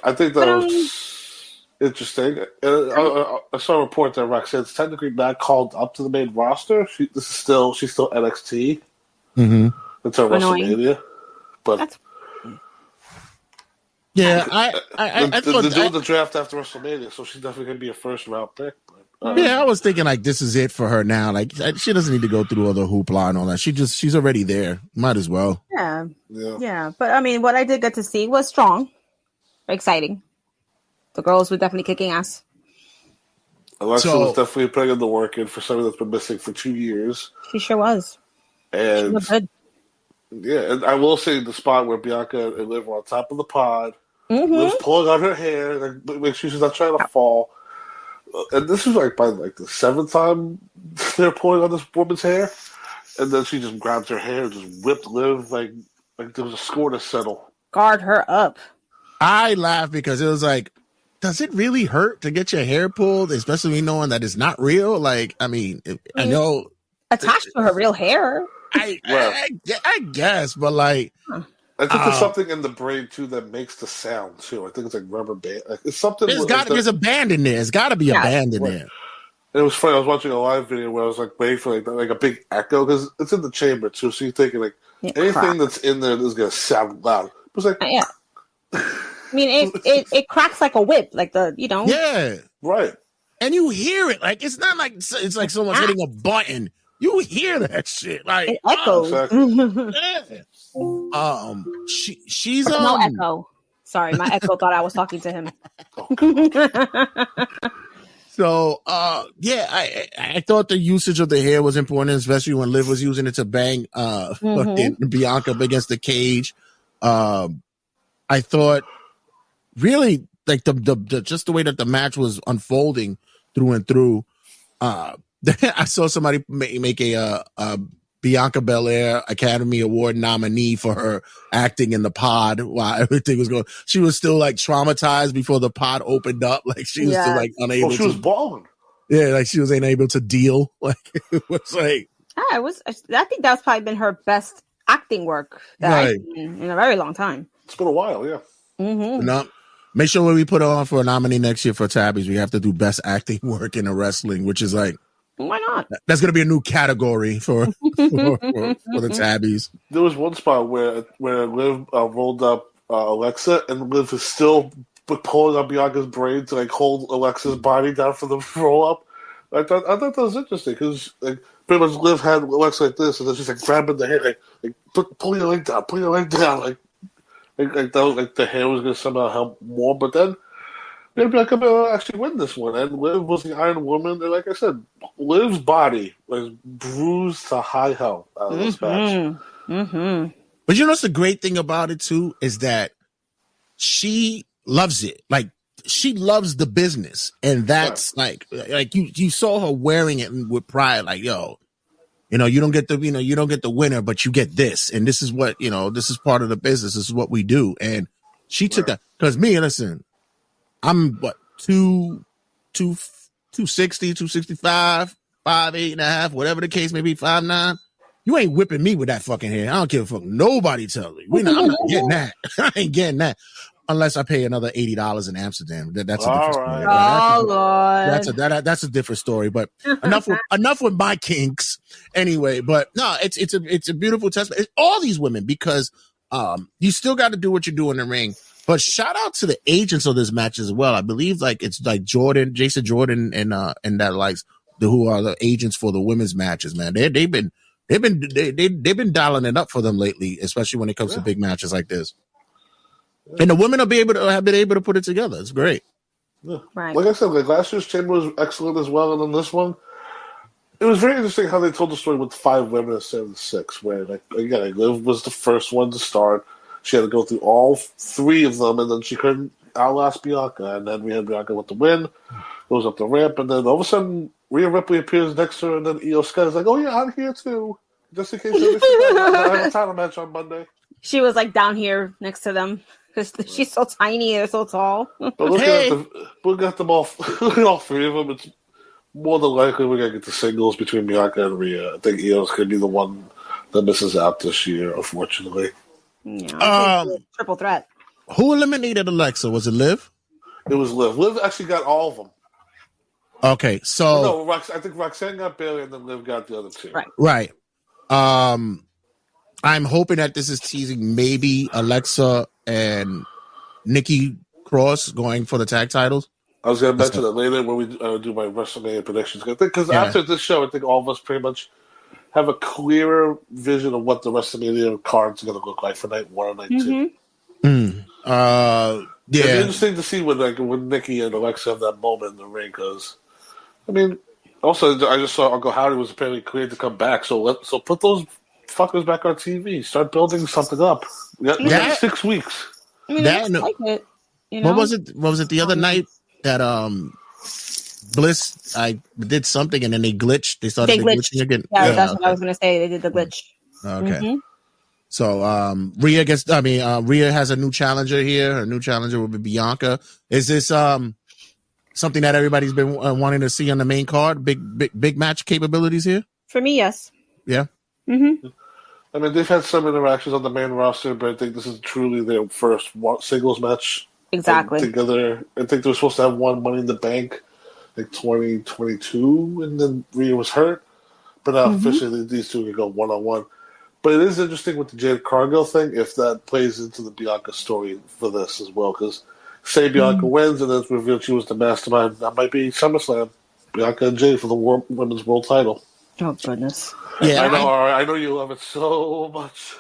I think that was interesting. I saw a report that Roxanne's technically not called up to the main roster. She's still NXT. Mm-hmm. Until WrestleMania. But yeah, I they're doing the draft after WrestleMania, so she's definitely going to be a first round pick. But Yeah, I was thinking like this is it for her now. Like she doesn't need to go through all the hoopla and all that. She's already there. Might as well. Yeah. But I mean, what I did get to see was strong, exciting. The girls were definitely kicking ass. Alexa was definitely putting the work in for somebody that's been missing for 2 years. She sure was. And she was good. Yeah, and I will say the spot where Bianca and Liv were on top of the pod, Liv's pulling on her hair, make sure she's not trying to fall. And this is like by like the 7th time they're pulling on this woman's hair, and then she just grabs her hair and just whipped Liv like there was a score to settle. Guard her up. I laughed because it was like, does it really hurt to get your hair pulled, especially knowing that it's not real? Like, I mean, I know attached to her real hair. I guess, but like, I think there's something in the brain too that makes the sound too. I think it's like rubber band. Like, it's something. There's a band in there. It's got to be a band in there. It was funny. I was watching a live video where I was like waiting for like a big echo because it's in the chamber too. So you're thinking like anything that's in there is gonna sound loud. It was like I mean, it cracks like a whip, like Yeah, right. And you hear it. Like it's not like it's like someone's hitting a button. You hear that shit. Like it echoes. She's no echo. Sorry, my echo thought I was talking to him. So I thought the usage of the hair was important, especially when Liv was using it to bang Bianca up against the cage. I thought really like the just the way that the match was unfolding through and through. I saw somebody make a Bianca Belair Academy Award nominee for her acting in the pod while everything was going. She was still like traumatized before the pod opened up. Like she was still like unable. She was balling. Yeah, like she was unable to deal. Like it was like. I think that's probably been her best acting work that I've seen in a very long time. It's been a while, yeah. No, make sure when we put her on for a nominee next year for Tabbies, we have to do best acting work in a wrestling, which is like. Why not? That's going to be a new category for the Tabbies. There was one spot where Liv rolled up Alexa, and Liv is still pulling on Bianca's brain to like hold Alexa's body down for the roll up. I thought that was interesting because like pretty much Liv had Alexa like this, and then she's like grabbing the hair, like pull your leg down, like that was like the hair was going to somehow help more, but then. Maybe Bianca will actually win this one. And Liv was the Iron Woman. And like I said, Liv's body was bruised to high hell out of this match. But you know what's the great thing about it, too, is that she loves it. Like, she loves the business. And that's like you saw her wearing it with pride. Like, yo, you don't get the winner, but you get this. And this is what, this is part of the business. This is what we do. And she took that. Because listen. I'm 260, 265, 5'8.5", whatever the case may be, 5'9". You ain't whipping me with that fucking hair. I don't give a fuck. Nobody tells me. I'm not getting that. I ain't getting that unless I pay another $80 in Amsterdam. That's a different story. Lord. That's a different story. But enough with my kinks. Anyway, but no, it's a beautiful testament. It's all these women because you still got to do what you do in the ring. But shout out to the agents of this match as well. I believe like it's like Jason Jordan, and that likes who are the agents for the women's matches. Man, they've been dialing it up for them lately, especially when it comes to big matches like this. And the women have been able to put it together. It's great. Yeah. Right. Like I said, like last year's chamber was excellent as well, and then this one, it was very interesting how they told the story with 5 women instead of 6. Where like Liv was the first one to start. She had to go through all 3 of them, and then she couldn't outlast Bianca. And then we had Bianca with the win, goes up the ramp, and then all of a sudden, Rhea Ripley appears next to her, and then Iyo Sky is like, "Oh yeah, I'm here too, just in case I have a title match on Monday." She was like down here next to them because she's so tiny and so tall. But look at them all. Look at all 3 of them. It's more than likely we're gonna get the singles between Bianca and Rhea. I think Io's gonna be the one that misses out this year, unfortunately. Yeah, triple threat. Who eliminated Alexa? Was it Liv? It was Liv. Liv actually got all of them. Okay, so no, I think Roxanne got Bailey, and then Liv got the other 2. Right. I'm hoping that this is teasing maybe Alexa and Nikki Cross going for the tag titles. I was going to mention that later when we do my WrestleMania predictions. Because after this show, I think all of us pretty much have a clearer vision of what the WrestleMania card's going to look like for night 1 and night 2. Yeah, it'd be interesting to see when Nikki and Alexa have that moment in the ring. Because, I mean, also I just saw Uncle Howdy was apparently cleared to come back. So put those fuckers back on TV. Start building something up. We got 6 weeks. I mean, like it. You know? What was it the other night that Bliss did something and then they glitched? They started glitching again. Yeah, that's what I was gonna say. They did the glitch. Okay. So Rhea Rhea has a new challenger here. Her new challenger will be Bianca. Is this something that everybody's been wanting to see on the main card? Big match capabilities here? For me, yes. Yeah. I mean, they've had some interactions on the main roster, but I think this is truly their first singles match. Exactly. Together, I think they were supposed to have one Money in the Bank, like 2022, and then Rhea was hurt. But officially, these two can go one-on-one. But it is interesting with the Jade Cargill thing, if that plays into the Bianca story for this as well. Because say Bianca wins and then it's revealed she was the mastermind, that might be SummerSlam. Bianca and Jade for the women's world title. Oh, goodness. Yeah, I know you love it so much.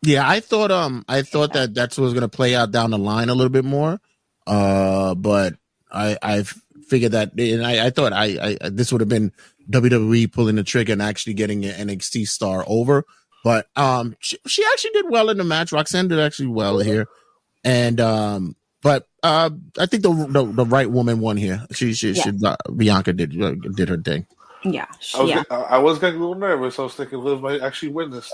Yeah, I thought that that's what was going to play out down the line a little bit more, but I figured that, and I thought this would have been WWE pulling the trigger and actually getting an NXT star over, but she actually did well in the match. Roxanne did actually well here, and but I think the right woman won here. She Bianca did her thing. Yeah, I was getting a little nervous. I was thinking Liv might actually win this.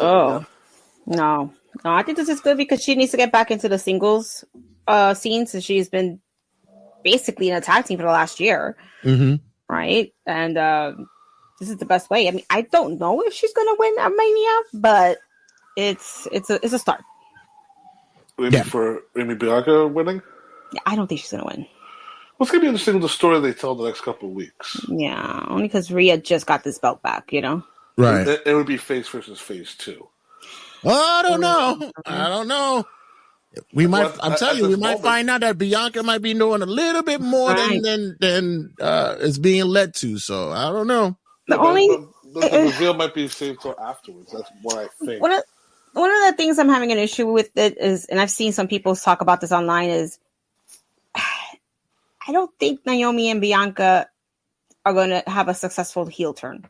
No, I think this is good because she needs to get back into the singles scene since she's been basically in a tag team for the last year, right? And this is the best way. I mean, I don't know if she's gonna win at Mania, but it's a start. For Bianca winning? Yeah, I don't think she's gonna win. Well, it's gonna be interesting with the story they tell the next couple of weeks. Yeah, only because Rhea just got this belt back, you know. Right. It would be face versus face too. I don't know. We might. I'm telling you, we might find out that Bianca might be knowing a little bit more than is being led to. So I don't know. The reveal might be saved till afterwards. That's what I think. One of the things I'm having an issue with it is, and I've seen some people talk about this online, is I don't think Naomi and Bianca are going to have a successful heel turn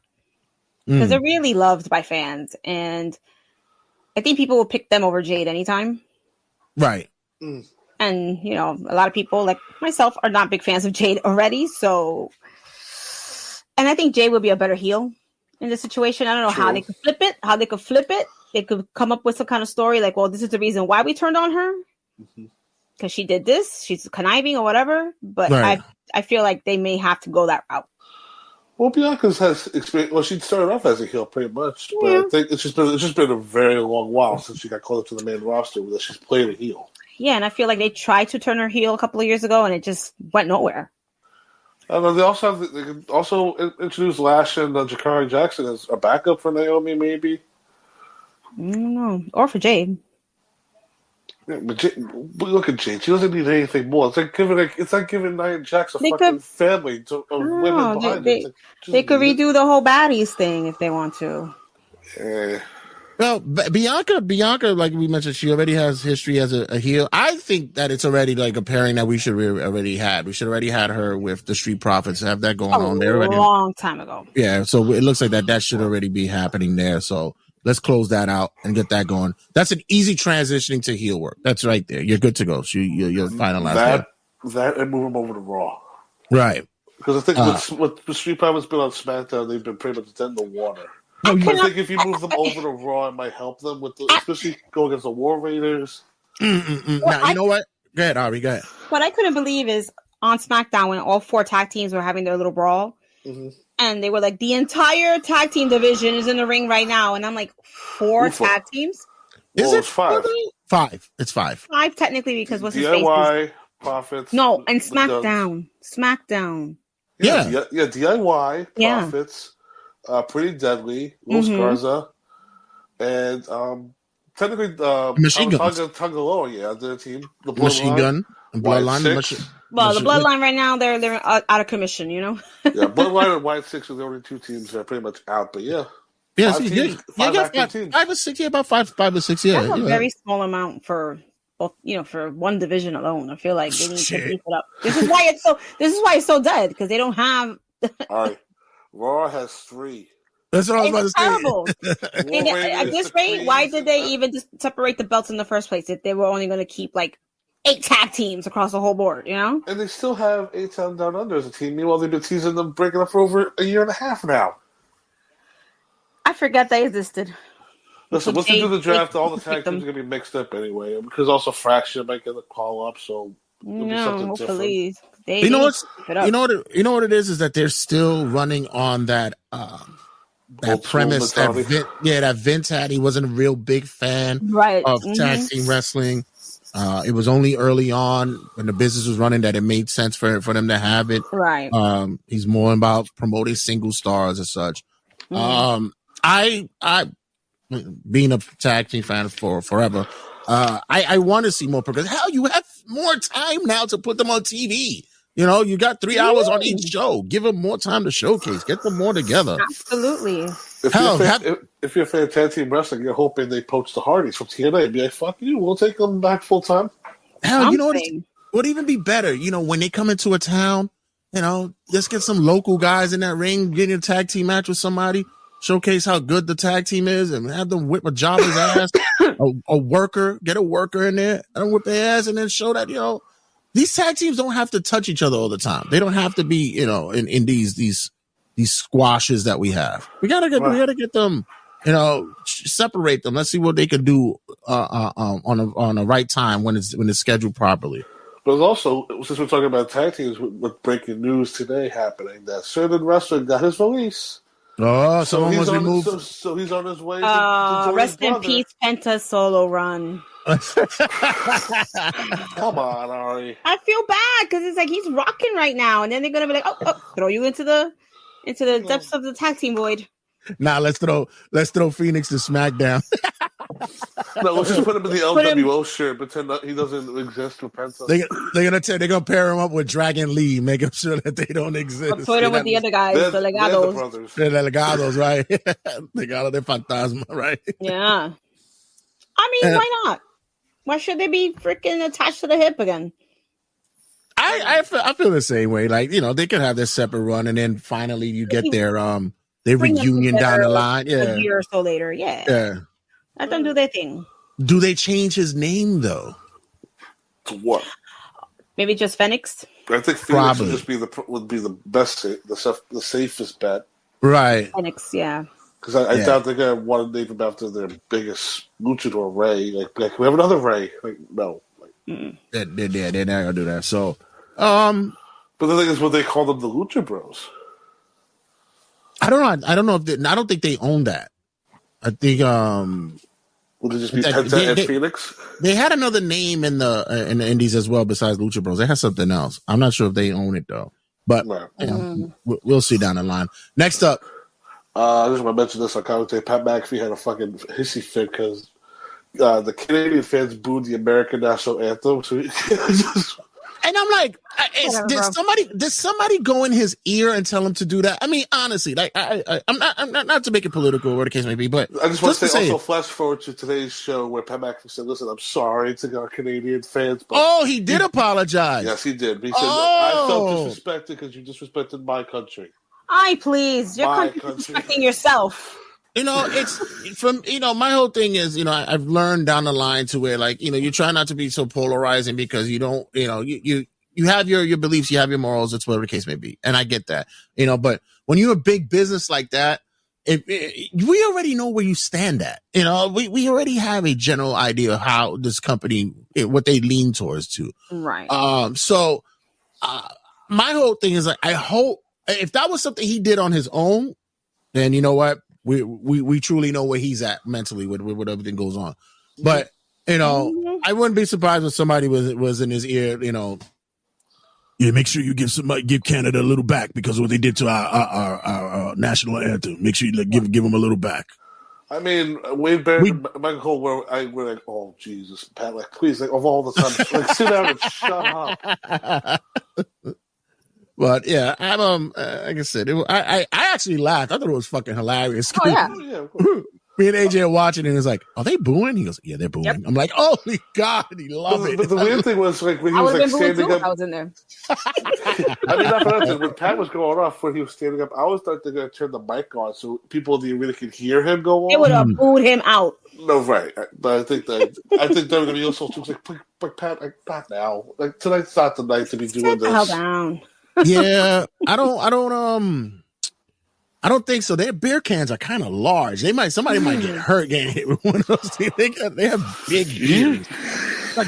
because they're really loved by fans, and I think people will pick them over Jade anytime. Right. And, you know, a lot of people like myself are not big fans of Jade already. So, and I think Jade would be a better heel in this situation. I don't know how they could flip it. They could come up with some kind of story like, well, this is the reason why we turned on her. Because she did this. She's conniving or whatever. But I feel like they may have to go that route. Well, Bianca's has experience. Well, she started off as a heel pretty much, but I think it's just been a very long while since she got called up to the main roster that she's played a heel. Yeah, and I feel like they tried to turn her heel a couple of years ago, and it just went nowhere. They can also introduce Lash and Jakari Jackson as a backup for Naomi, maybe. I don't know, or for Jade. Yeah, but look at Jade. She doesn't need anything more. It's like giving Nia Jax a fucking family of women behind it. They could redo the whole baddies thing if they want to. Yeah. Well, Bianca, like we mentioned, she already has history as a heel. I think that it's already like a pairing that we should already had. We should already had her with the Street Profits. Have that going on there already. A long time ago. Yeah, so it looks like that should already be happening there. So let's close that out and get that going. That's an easy transitioning to heel work. That's right there. You're good to go. So you're finalized. That and move them over to Raw. Right. Because I think with the Street Profits been on SmackDown, they've been pretty much dead in the water. I think if you move them over to Raw, it might help them with especially go against the War Raiders. Now, you know what? Go ahead, Ari. Go ahead. What I couldn't believe is on SmackDown when all 4 tag teams were having their little brawl, and they were like, the entire tag team division is in the ring right now, and I'm like, 4 tag teams? Is it 5? 5. It's 5. 5 technically because what's his DIY, Profits. No, and SmackDown. SmackDown. Yeah, DIY, Profits. Pretty Deadly, Los Garza, and technically, Machine Guns. Tangaloa, yeah, their team. The Machine Gun and Bloodline. The Bloodline right now, they're out of commission, you know? Yeah, Bloodline and White Six are the only two teams that are pretty much out, but yeah. Yeah, five teams, five or six, about five or six, yeah. That's a very small amount for both, for one division alone. I feel like they need to beef it up. This is why it's so dead, because they don't have. All right, Raw has 3. That's what I was about to say. At this rate, why did they even just separate the belts in the first place if they were only going to keep like 8 tag teams across the whole board, And they still have 8 Town Down Under as a team. Meanwhile, they've been teasing them breaking up for over a year and a half now. I forgot they existed. Listen, once they do the draft, all the tag teams are going to be mixed up anyway. Because also Fraction might get a call up, so it'll be something hopefully. different. You know what it is that they're still running on that premise that Vince had. He wasn't a real big fan of tag team wrestling. It was only early on when the business was running that it made sense for them to have it. Right. He's more about promoting single stars and such. I being a tag team fan for forever, I want to see more progress. Hell, you have more time now to put them on TV. You got 3 hours on each show. Give them more time to showcase. Get them more together. Absolutely. If you're a fan of tag team wrestling, you're hoping they poach the Hardys from TNA and be like, fuck you, we'll take them back full time. Hell, you know what would even be better? When they come into a town, just get some local guys in that ring, get in a tag team match with somebody, showcase how good the tag team is, and have them whip a jobber's ass, a worker, get a worker in there, and whip their ass, and then show that, these tag teams don't have to touch each other all the time. They don't have to be, in these squashes that we have. We gotta get them, separate them. Let's see what they can do on a right time when it's scheduled properly. But also, since we're talking about tag teams, with breaking news today happening, that certain wrestler got his release. Oh, someone was removed. So he's on his way to rest in peace, Penta's solo run. Come on, Ari. I feel bad because it's like he's rocking right now, and then they're gonna be like, "Oh, throw you into the depths of the tag team void." Nah, let's throw Phoenix to SmackDown. No, let's just put him in the LWO shirt. Pretend that he doesn't exist with Penta. They're gonna pair him up with Dragon Lee, making sure that they don't exist. Put him with the other guys, the Legados. They're the Legados, right? Legado de Fantasma, right? Yeah. I mean, why not? Why should they be freaking attached to the hip again? I feel the same way. Like, they could have their separate run, and then finally you get their reunion down the line. Yeah, a year or so later. Yeah. Let them do their thing. Do they change his name though? To what? Maybe just Phoenix. I think Phoenix would be the best, the safest bet. Right. Phoenix, yeah. Because I doubt they're gonna want to name him after their biggest luchador, Ray. Like we have another Ray. Like no. They're not gonna do that. So, but the thing is, what they call them, the Lucha Bros. I don't know. I don't think they own that. I think would it just be Penta and Phoenix? They had another name in the Indies as well besides Lucha Bros. They had something else. I'm not sure if they own it though. But we'll see down the line. Next up. I just want to mention this on commentary. Pat McAfee had a fucking hissy fit because the Canadian fans booed the American national anthem. So and I'm like, did somebody go in his ear and tell him to do that? I mean, honestly, like I'm not to make it political or whatever the case may be, but I just want to say also flash forward to today's show where Pat McAfee said, "Listen, I'm sorry to our Canadian fans." But he did apologize. Yes, he did. He said, "I felt disrespected because you disrespected my country." Please. You're disrespecting yourself. It's from, my whole thing is, I've learned down the line to where, like, you try not to be so polarizing because you don't, you have your beliefs, you have your morals, it's whatever the case may be. And I get that, but when you're a big business like that, we already know where you stand at. We already have a general idea of how this company, what they lean towards to. Right. So my whole thing is like, I hope, if that was something he did on his own, then you know what? We truly know where he's at mentally with everything goes on. But, I wouldn't be surprised if somebody was in his ear, yeah, make sure you give Canada a little back because of what they did to our national anthem. Make sure you give them a little back. I mean, way better than Michael Cole, where we're like, oh, Jesus, Pat, like, please, like, of all the time, like, sit down and shut up. But yeah, I'm like I said, I actually laughed. I thought it was fucking hilarious. Oh yeah. Me and AJ are watching, and it's like, "Are they booing?" He goes, "Yeah, they're booing." Yep. I'm like, "Holy God, he loved it." But the weird thing was, like, when he was like standing up, I was in there. I mean, not for nothing. When Pat was going off, when he was standing up, I was starting to turn the mic on so people didn't really could hear him go on. They would have booed him out. No, right. But I think WWE also was like, Pat, like, not now. Like, tonight's not the night to be doing this. Hell down. Yeah, I don't think so. Their beer cans are kind of large. Somebody might get hurt getting hit with one of those things. They have big beers. Like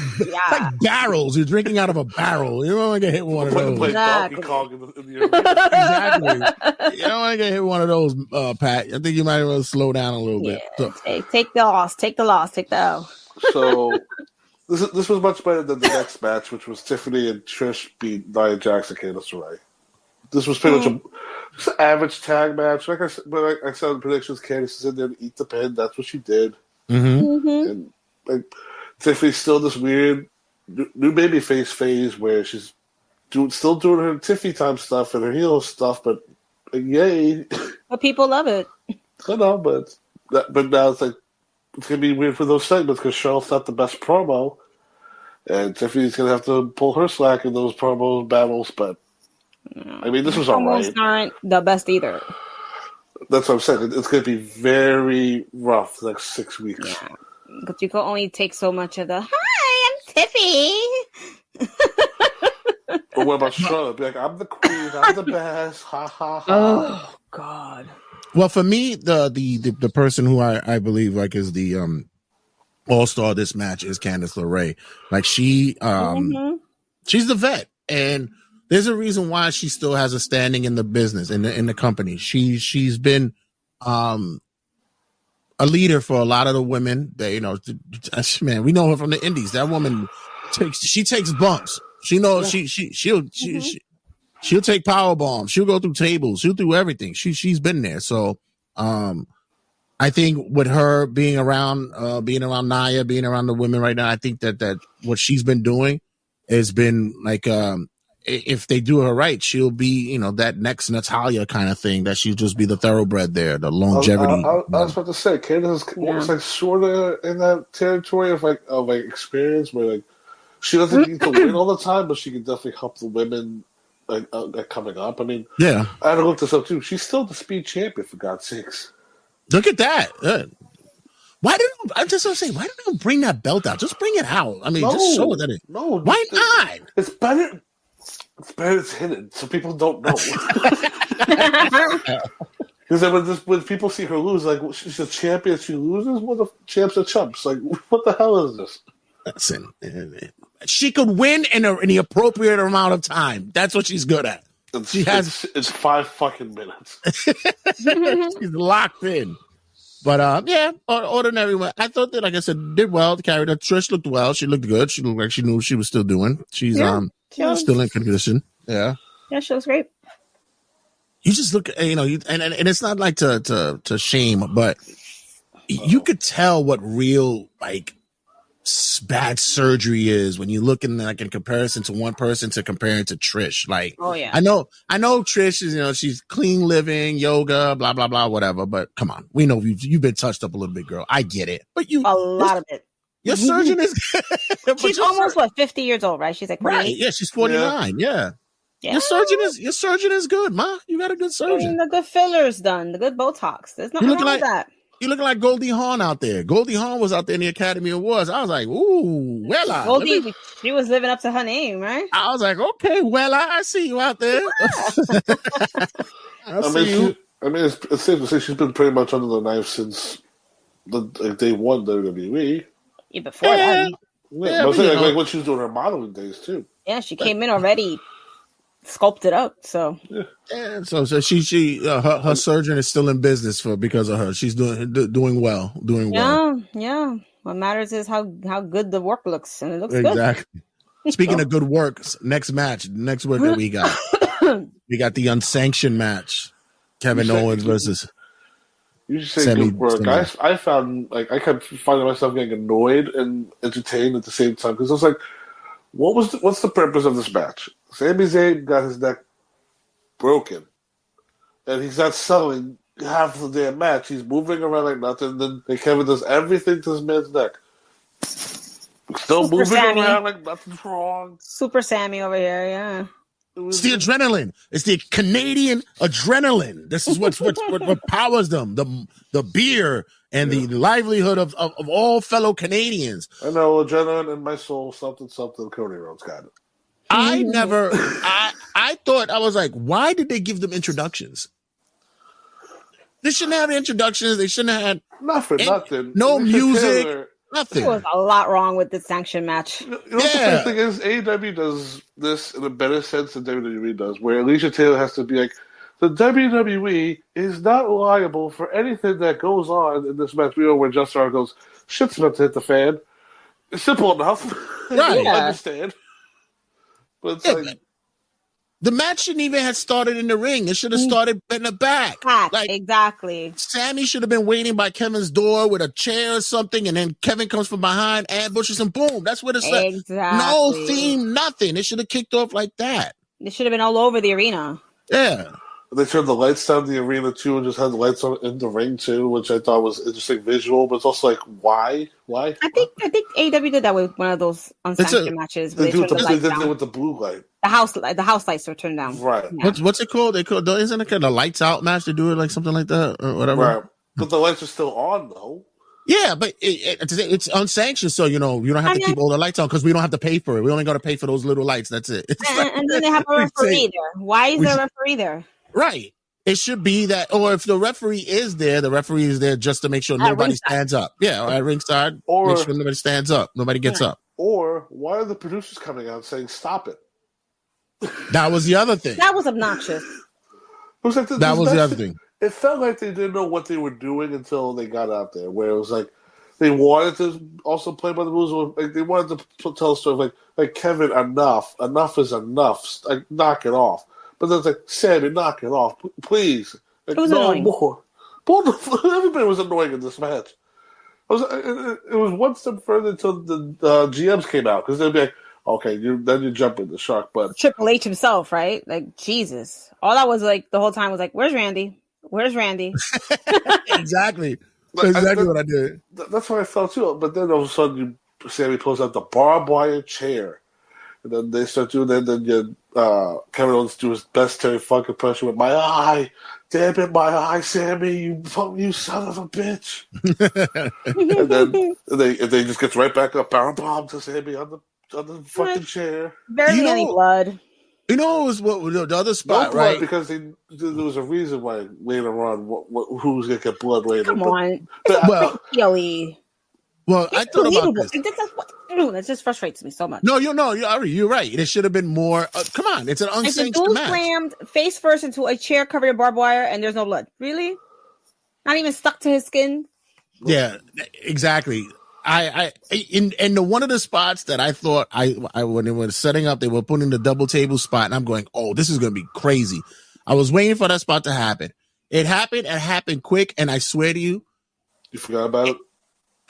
barrels. You're drinking out of a barrel. You don't want to get hit with one of those. Exactly. Exactly. You don't want to get hit with one of those, Pat. I think you might want to slow down a little bit. So. Take the loss. Take the loss. Take the L. So this was much better than the next match, which was Tiffany and Trish beat Nia Jax and Candice LeRae. This was pretty much just an average tag match. Like I said in the predictions, Candice is in there to eat the pin. That's what she did. And like Tiffany's still this weird new babyface phase where she's still doing her Tiffany time stuff and her heel stuff, but yay! But people love it. I know, but now it's like it's gonna be weird for those segments because Charlotte's not the best promo, and Tiffany's gonna have to pull her slack in those promo battles, but. I mean, this was all right. Aren't the best either. That's what I'm saying. It's going to be very rough the next 6 weeks. Yeah, but you can only take so much of the "Hi, I'm Tiffy." But what about Charlotte? Be like, I'm the queen. I'm the best. Ha ha ha. Oh God. Well, for me, the person who I believe like is the all-star of this match is Candice LeRae. Like she's the vet, and there's a reason why she still has a standing in the business, in the company. She's been a leader for a lot of the women. That, man, we know her from the indies. That woman takes bumps. She knows she'll take power bombs. She'll go through tables. She'll do everything. She's been there. So I think with her being around Nia, being around the women right now, I think that what she's been doing has been like if they do her right, she'll be, that next Natalia kind of thing, that she'll just be the thoroughbred there, the longevity. I was about to say, Candace is like sort of in that territory of experience where like she doesn't need to win all the time, but she can definitely help the women like coming up. I mean, yeah, I had to look this up too. She's still the speed champion for God's sakes. Look at that. Why didn't they bring that belt out? Just bring it out. I mean, just show it that it. No, why not? It's better. It's better it's hidden, so people don't know. Because when people see her lose, like, she's a champion, she loses? What the champs are chumps? Like, what the hell is this? Listen, she could win in the appropriate amount of time. That's what she's good at. It's 5 fucking minutes. She's locked in. But yeah, ordinary. I thought that, like I said, did well to carry that. Trish looked well. She looked good. She looked like she knew what she was still doing. She's still in condition. Yeah. Yeah, she looks great. You just look, and it's not like to shame, but you could tell what real like bad surgery is when you look in comparison to one person to comparing to Trish. Like, oh yeah, I know Trish is, she's clean living, yoga, blah blah blah, whatever. But come on, we know you've been touched up a little bit, girl. I get it, but a lot of it. Your surgeon is. She's almost 50 years old, right? She's like 48. Right. Yeah, she's 49. Yeah. Your surgeon is good, ma. You got a good surgeon. The good fillers done, the good Botox. There's nothing wrong with that. You looking like Goldie Hawn out there. Goldie Hawn was out there in the Academy Awards. I was like, ooh, Wella. Goldie, she was living up to her name, right? I was like, okay, Wella, I see you out there. I mean, it's safe to say she's been pretty much under the knife since day one WWE. Yeah, before that. Yeah, but like when she was doing her modeling days too. Yeah, she came in already sculpted up. So yeah, so she her surgeon is still in business because of her. She's doing well. Yeah. What matters is how good the work looks, and it looks exactly. good. Speaking of good work, next work that we got, we got the unsanctioned match. Kevin Owens versus You should say good work. I found I kept finding myself getting annoyed and entertained at the same time because I was like, what's the purpose of this match? Sami Zayn got his neck broken, and he's not selling half the damn match. He's moving around like nothing. Then Kevin does everything to this man's neck. Still Super moving Sammy. around like nothing's wrong. Super Sammy over here, yeah. It's the adrenaline. It's the Canadian adrenaline. This is what powers them. The beer and the livelihood of all fellow Canadians. I know, adrenaline in my soul, something, Cody Rhodes got it. I thought, I was like, why did they give them introductions? They shouldn't have introductions. They shouldn't have had nothing. No music. Nothing. There was a lot wrong with the sanction match. You know what the funny thing is? AEW does this in a better sense than WWE does, where Alicia Taylor has to be like, the WWE is not liable for anything that goes on in this match. We know where Just Star goes, shit's about to hit the fan. It's simple enough. Right. I understand. But it's like... The match shouldn't even have started in the ring. It should have started in the back. Exactly. Sammy should have been waiting by Kevin's door with a chair or something, and then Kevin comes from behind, ambushes him, boom. That's what it's like. Exactly. No theme, nothing. It should have kicked off like that. It should have been all over the arena. Yeah. They turned the lights down in the arena, too, and just had the lights on in the ring, too, which I thought was interesting visual, but it's also like, why? Why? I think AEW did that with one of those unsanctioned matches. They did it with the blue light. The house lights were turned down. Right. Yeah. What's it called? Isn't it called a lights out match? They do it like something like that or whatever. Right. But the lights are still on, though. Yeah, but it's unsanctioned, so you don't have to keep all the lights on because we don't have to pay for it. We only got to pay for those little lights. That's it. And then they have a referee there. Why is there a referee there? Right. It should be that, or if the referee is there just to make sure nobody stands up. Yeah, or at ringside, make sure nobody stands up, nobody gets up. Or why are the producers coming out saying stop it? That was the other thing. That was obnoxious. It was like that was the other thing. It felt like they didn't know what they were doing until they got out there. Where it was like they wanted to also play by the rules. Like they wanted to tell a story like Kevin, enough is enough. Like knock it off. But then it's like, Sammy, knock it off, please. Like, it was annoying. More. Everybody was annoying in this match. It was one step further until the GMs came out because they'd be like, okay, then you jump in the shark. But Triple H himself, right? Like, Jesus. All I was like the whole time was like, where's Randy? Where's Randy? Exactly. That's exactly what I did. That's what I felt too. But then all of a sudden, Sammy pulls out the barbed wire chair. And then they start doing that. Then Kevin Owens do his best Terry Funk impression with my eye. Damn it, my eye, Sammy, you son of a bitch. And then they just gets right back up, power bomb to Sammy on the fucking chair. Barely any blood. You know, it was the other spot, no blood, right? Because there was a reason why later on who's gonna get blood later. Come on, Well, I thought about this. That just frustrates me so much. No, you're right. It should have been more. Come on, it's an unsanctioned match. Slammed face first into a chair covered in barbed wire, and there's no blood. Really? Not even stuck to his skin. Yeah, exactly. In one of the spots that I thought when they were setting up, they were putting the double table spot, and I'm going, oh, this is going to be crazy. I was waiting for that spot to happen. It happened quick, and I swear to you, you forgot about it.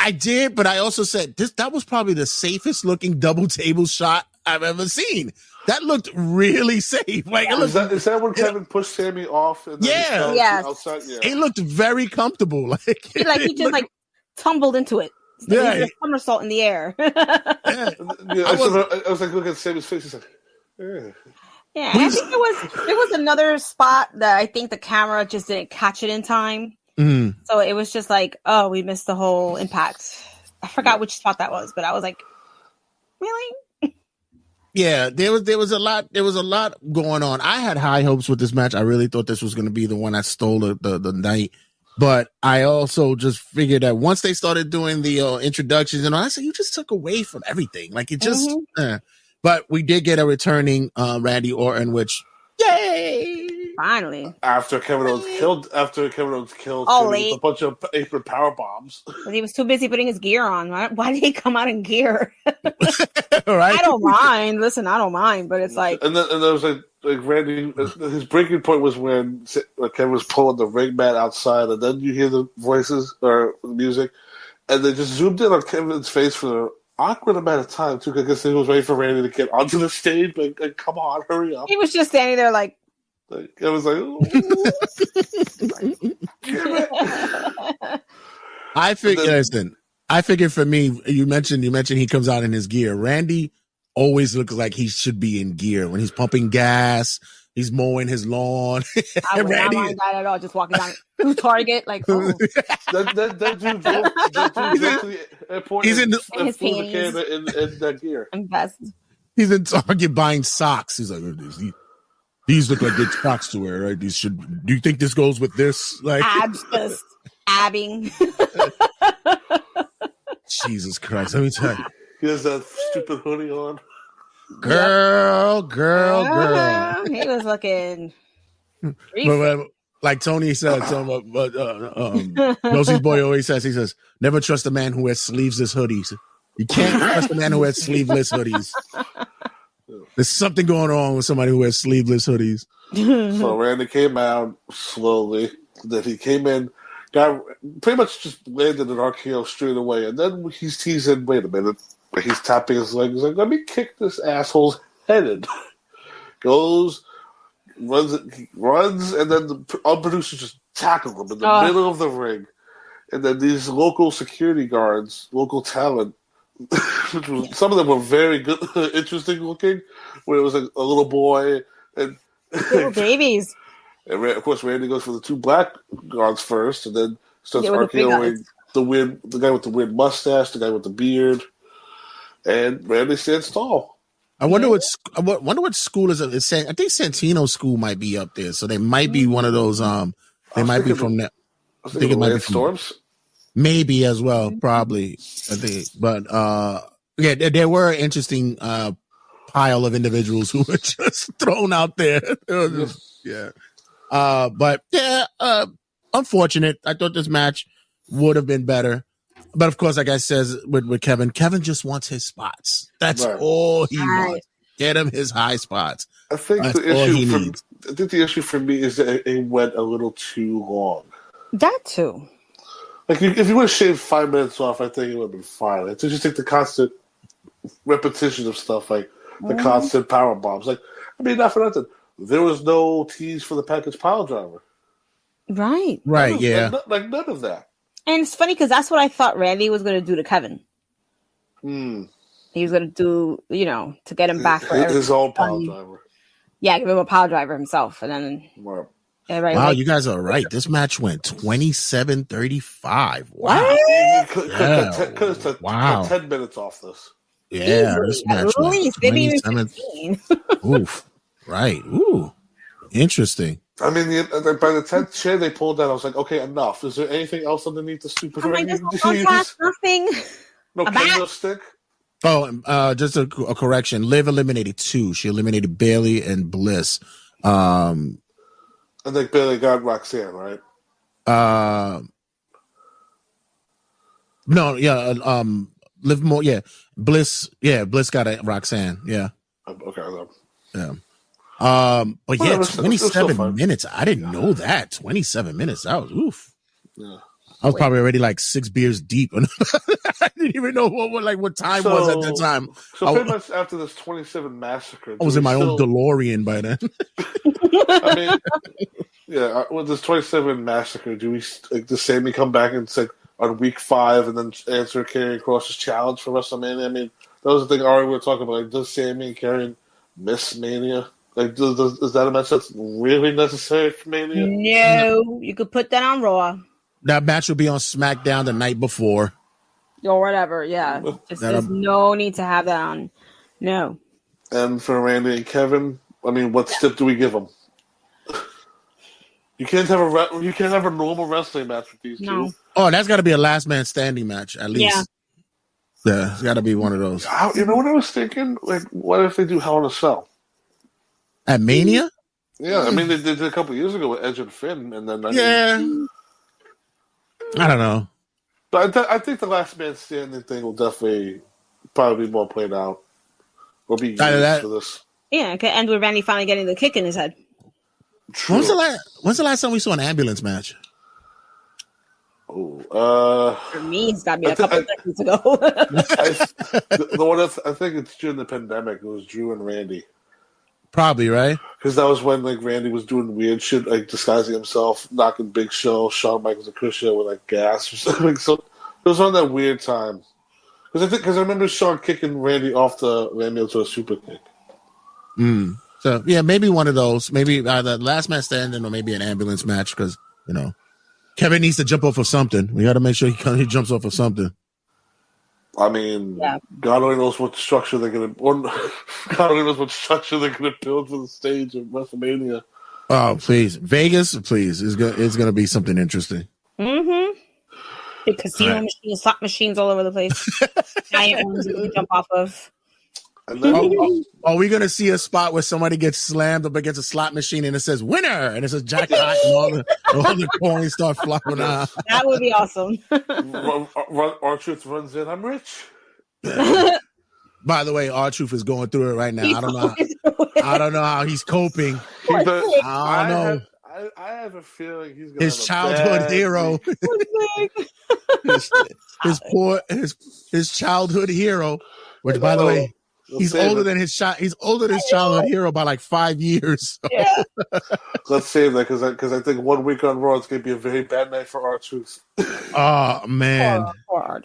I did, but I also said that was probably the safest looking double table shot I've ever seen. That looked really safe. Like, is that when Kevin pushed Sammy off? And then outside? Yeah. It looked very comfortable. He just tumbled into it. Yeah, he did a somersault in the air. I was like looking at Sammy's face. He's like, yeah. And I think there was another spot that I think the camera just didn't catch it in time. Mm-hmm. So it was just like, oh, we missed the whole impact. I forgot which spot that was, but I was like, really? Yeah, there was a lot going on. I had high hopes with this match. I really thought this was going to be the one that stole the night. But I also just figured that once they started doing the introductions and all, I said, you just took away from everything. Like it just, But we did get a returning Randy Orton, which, yay! Finally. After Kevin Owens killed all with a bunch of apron power bombs. But he was too busy putting his gear on. Why did he come out in gear? right? I don't mind. Listen, I don't mind, but it's like, and there was like Randy. His breaking point was when Kevin was pulling the ring mat outside, and then you hear the voices or the music, and they just zoomed in on Kevin's face for an awkward amount of time too. Because I guess he was waiting for Randy to get onto the stage. Like, come on, hurry up! he was just standing there, like it was like. I figured for me, you mentioned he comes out in his gear. Randy always looks like he should be in gear when he's pumping gas, he's mowing his lawn. I would not mind that at all. Just walking down through Target, like, oh. that dude drove to the airport. He's in his panties in that gear and vest. He's in Target buying socks. He's like, these look like good socks to wear, right? Do you think this goes with this? Like abs, just abbing. Jesus Christ! Let me tell you. He has that stupid hoodie on. Girl. He was looking. Like Tony said, Nosey's boy always says, he says, never trust a man who wears sleeveless hoodies. You can't trust a man who wears sleeveless hoodies. There's something going on with somebody who wears sleeveless hoodies. So Randy came out slowly. Then he came in, got pretty much just landed an RKO straight away. And then he's teasing, wait a minute. He's tapping his leg. He's like, let me kick this asshole's head in. Goes, runs, and then the producers just tackle him in the middle of the ring. And then these local security guards, local talent, some of them were very good, interesting looking, where it was a little boy and little babies. And of course, Randy goes for the two black guards first, and then starts RKOing the guy with the weird mustache, the guy with the beard, and Randy stands tall. I wonder what school is it? I think Santino's school might be up there, so they might be one of those. They might be from that. I think it might be Storms. Maybe as well, probably. I think, but yeah, there were an interesting pile of individuals who were just thrown out there. Yeah. But yeah, unfortunate. I thought this match would have been better. But of course, like I says with Kevin just wants his spots. That's all he wants. Get him his high spots. I think the issue for me is that it went a little too long. That too. Like if you would have shaved 5 minutes off, I think it would have been fine. It's just like the constant repetition of stuff, like the constant power bombs. Like, I mean, not for nothing. There was no tease for the package pile driver. Right. Yeah. Like none of that. And it's funny because that's what I thought Randy was going to do to Kevin. He was going to do, to get him back for his own pile driver. Yeah, give him a pile driver himself, and then. Wow, you guys are right. This match went 27-35. Wow. Wow. 10 minutes off this. Yeah, this match went 27. Oof. Right. Ooh. Interesting. I mean, by the 10th chair they pulled out, I was like, okay, enough. Is there anything else underneath the stupid ring? Nothing. No kendo stick? Oh, just a correction. Liv eliminated 2. She eliminated Bailey and Bliss. I think Bailey got Roxanne, right? No, yeah. Liv more, yeah. Bliss got a Roxanne, yeah. Okay. Yeah. But yeah, 27 minutes. I didn't know that. 27 minutes. That was oof. Yeah. I was probably already like 6 beers deep. I didn't even know what time was at that time. So pretty much after this 27 massacre, I was in my own DeLorean by then. I mean, yeah, with this 27 massacre, does Sammy come back and say on week 5 and then answer Karrion Kross's challenge for WrestleMania? I mean, that was the thing we were talking about. Like, does Sammy and Karrion miss Mania? Like, is that a match that's really necessary for Mania? No, you could put that on Raw. That match will be on SmackDown the night before. Or whatever, yeah. There's no need to have that on. No. And for Randy and Kevin, I mean, what step do we give them? You can't have a normal wrestling match with these two. Oh, that's got to be a last man standing match at least. Yeah, it's got to be one of those. You know what I was thinking? Like, what if they do Hell in a Cell at Mania? Yeah, I mean they did a couple years ago with Edge and Finn, and then I don't know. But I think the last man standing thing will definitely probably be more played out. or be used for this. Yeah, it could end with Randy finally getting the kick in his head. True. When's the last time we saw an ambulance match? For me, it's got to be a couple decades ago. The one I think it's during the pandemic. It was Drew and Randy. Probably, right? Because that was when like Randy was doing weird shit, like disguising himself, knocking Big Show, Shawn Michaels, and Chris Show with like gas or something. So it was on that weird time. Because I remember Shawn kicking Randy off the Randy to a super kick. So yeah, maybe one of those. Maybe either last man standing or maybe an ambulance match. Because Kevin needs to jump off of something. We got to make sure he jumps off of something. I mean, God only knows what structure they're gonna. God only knows what structure they're gonna build for the stage of WrestleMania. Oh, please, Vegas, please! It's gonna be something interesting. Mm-hmm. The casino machines, slot machines all over the place. Giant ones you can jump off of. And then, are we gonna see a spot where somebody gets slammed up against a slot machine and it says "winner" and it says jackpot and all the coins start flopping out? That would be awesome. R-Truth runs in. I'm rich. By the way, R-Truth is going through it right now. I don't know how he's coping. I don't know. I have a feeling he's gonna his childhood hero. his childhood hero. Which, by the way. He's older than his childhood hero by like 5 years. So. Yeah. Let's save that because I think 1 week on Raw is going to be a very bad night for R-Truth. Oh man!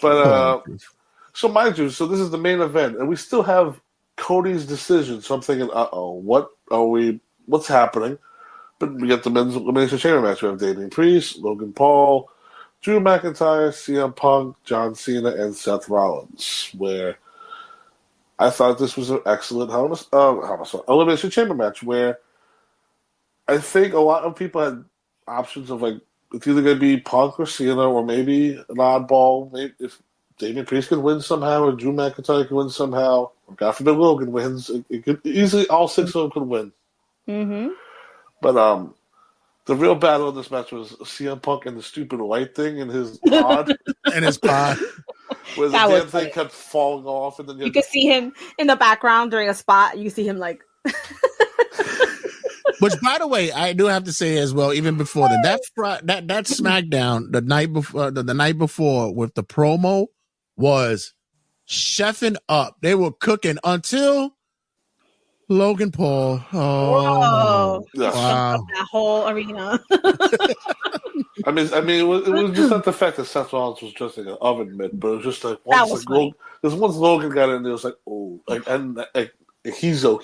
But so mind you, so this is the main event, and we still have Cody's decision. So I'm thinking, what's happening? But we got the men's Elimination Chamber match. We have Damian Priest, Logan Paul, Drew McIntyre, CM Punk, John Cena, and Seth Rollins. Where I thought this was an excellent Elimination Chamber match where I think a lot of people had options of like it's either going to be Punk or Cena or maybe an oddball. Maybe if Damian Priest could win somehow or Drew McIntyre could win somehow or God forbid Logan wins, it could easily all six of them could win. Mm-hmm. But the real battle in this match was CM Punk and the stupid light thing in his pod. Where the damn thing kept falling off, and then you could see him in the background during a spot. You see him like. Which, by the way, I do have to say as well. Even before that SmackDown the night before with the promo was chefing up. They were cooking until Logan Paul. Oh, wow! That whole arena. I mean, it was just not the fact that Seth Rollins was just like an oven mitt, but it was just like once Logan got in there, it was like, oh, like Hizo.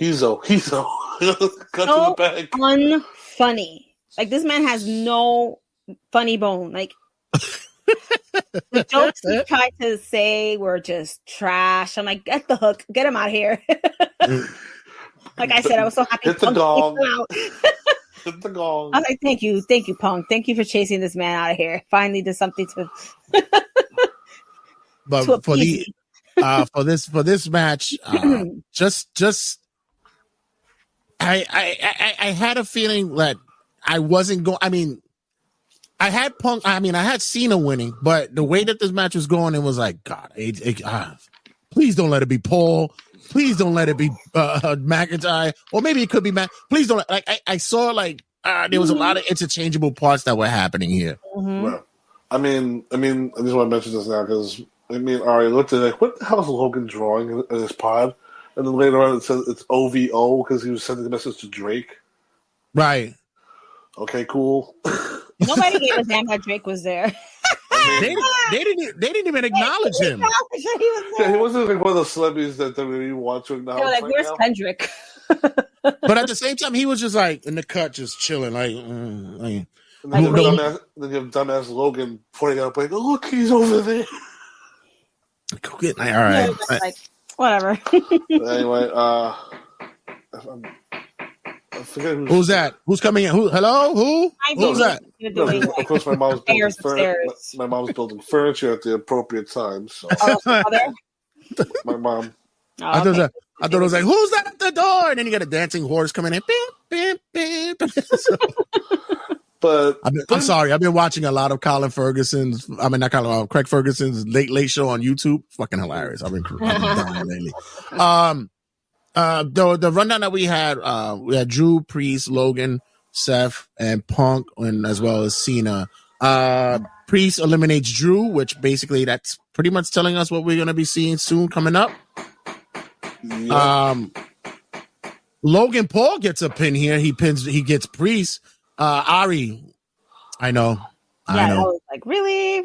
Cut to the bag. Unfunny. Like this man has no funny bone. Like the jokes he tried to say were just trash. I'm like, get the hook, get him out of here. Like I said, I was so happy. Hit the gong. Hit the gong. I was like, thank you, Punk. Thank you for chasing this man out of here. Finally did something to. But for this match, I had a feeling that I wasn't going. I mean, I had Punk. I mean, I had Cena winning, but the way that this match was going, it was like, God, please don't let it be Paul. Please don't let it be McIntyre, or maybe it could be Mac. Please don't. Like I saw, like there was a lot of interchangeable parts that were happening here. Mm-hmm. Well, I mean, I just want to mention this now because Ari looked at it like, what the hell is Logan drawing in his pod? And then later on, it says it's OVO because he was sending the message to Drake. Right. Okay. Cool. Nobody gave a damn that Drake was there. They didn't even acknowledge him. He wasn't like one of the celebrities that WWE want to acknowledge. They're like, where's Kendrick? But at the same time, he was just like in the cut, just chilling. Then you have dumbass Logan pointing out, like, oh, look, he's over there. Go get all right. Like, whatever. Anyway, I forget who's that? Who's coming in? Hello? Who's that? Of course, my mom's building furniture at the appropriate time. So. My mom. I thought it was like, who's that at the door? And then you got a dancing horse coming in. Beep, beep, beep. But I'm sorry. I've been watching a lot of Craig Ferguson's Late Show on YouTube. Fucking hilarious. I've been dying lately. The rundown that we had Drew, Priest, Logan, Seth, and Punk, and as well as Cena. Priest eliminates Drew, which basically that's pretty much telling us what we're going to be seeing soon coming up. Yep. Logan Paul gets a pin here. He gets Priest. Ari, I know. I was like, really?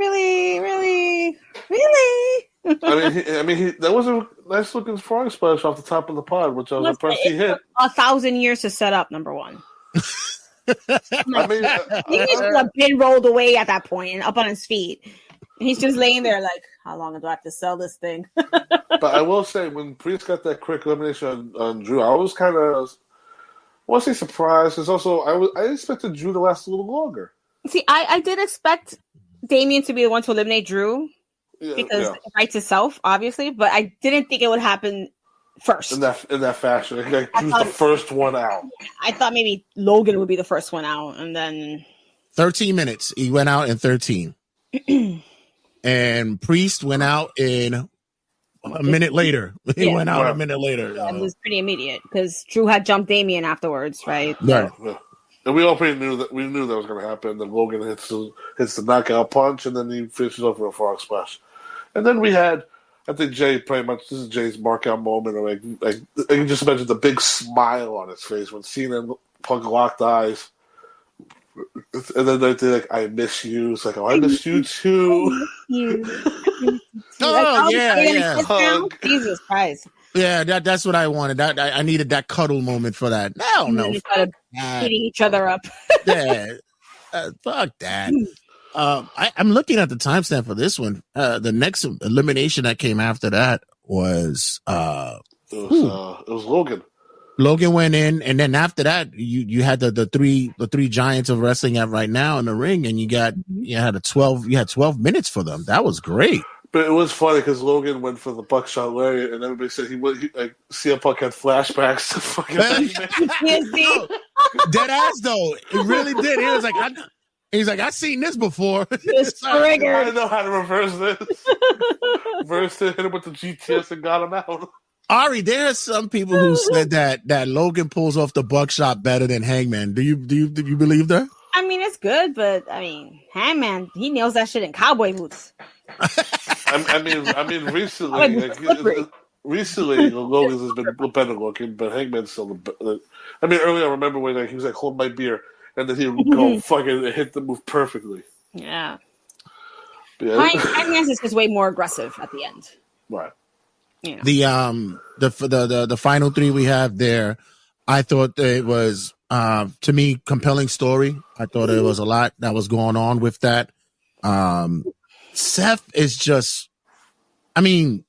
I mean, that was a nice looking frog splash off the top of the pod, which I was impressed he hit. 1,000 years to set up, number one. I mean, he should have been rolled away at that point and up on his feet. And he's just laying there like, how long do I have to sell this thing? But I will say, when Priest got that quick elimination on Drew, I was kind of, I won't say surprised. Because also, I expected Drew to last a little longer. See, I did expect Damian to be the one to eliminate Drew because it writes itself, obviously. But I didn't think it would happen first in that fashion. Like, Drew's the first one out. I thought maybe Logan would be the first one out, and then 13 minutes. He went out in 13, and Priest went out in a minute later. He went out a minute later. It was pretty immediate because Drew had jumped Damian afterwards, right? Right. Yeah. And we all pretty knew that was going to happen. Then Logan hits the knockout punch, and then he finishes off with a frog splash. And then we had, I think Jay pretty much, this is Jay's markout moment. Or like I can just imagine the big smile on his face when Cena and Punk locked eyes. And then they're like, I miss you. It's like, oh, I miss you too. Oh, yeah. Jesus Christ. Yeah, that's what I wanted. I needed that cuddle moment for that. Hell no. Beating each other up. Yeah. Fuck that. I'm looking at the timestamp for this one. The next elimination that came after that was it was Logan. Logan went in, and then after that, you had the three giants of wrestling at right now in the ring, and you had 12 minutes for them. That was great. But it was funny because Logan went for the buckshot lariat, and everybody said CM Punk had flashbacks to fucking dead ass though. It really did. He was like, I've seen this before. I know how to reverse this. Reverse it, hit him with the GTS, and got him out. Ari, there are some people who said that Logan pulls off the buckshot better than Hangman. Do you believe that? I mean, it's good, but I mean, Hangman, he nails that shit in cowboy boots. I mean, recently, Logan's has been better looking, but Hangman's still the. I mean, earlier I remember when he was like, "Hold my beer," and then he would go fucking hit the move perfectly. Yeah. Hangman's is just way more aggressive at the end. Right. You know. The final three we have there, I thought it was to me compelling story. I thought there was a lot that was going on with that. Seth is just, he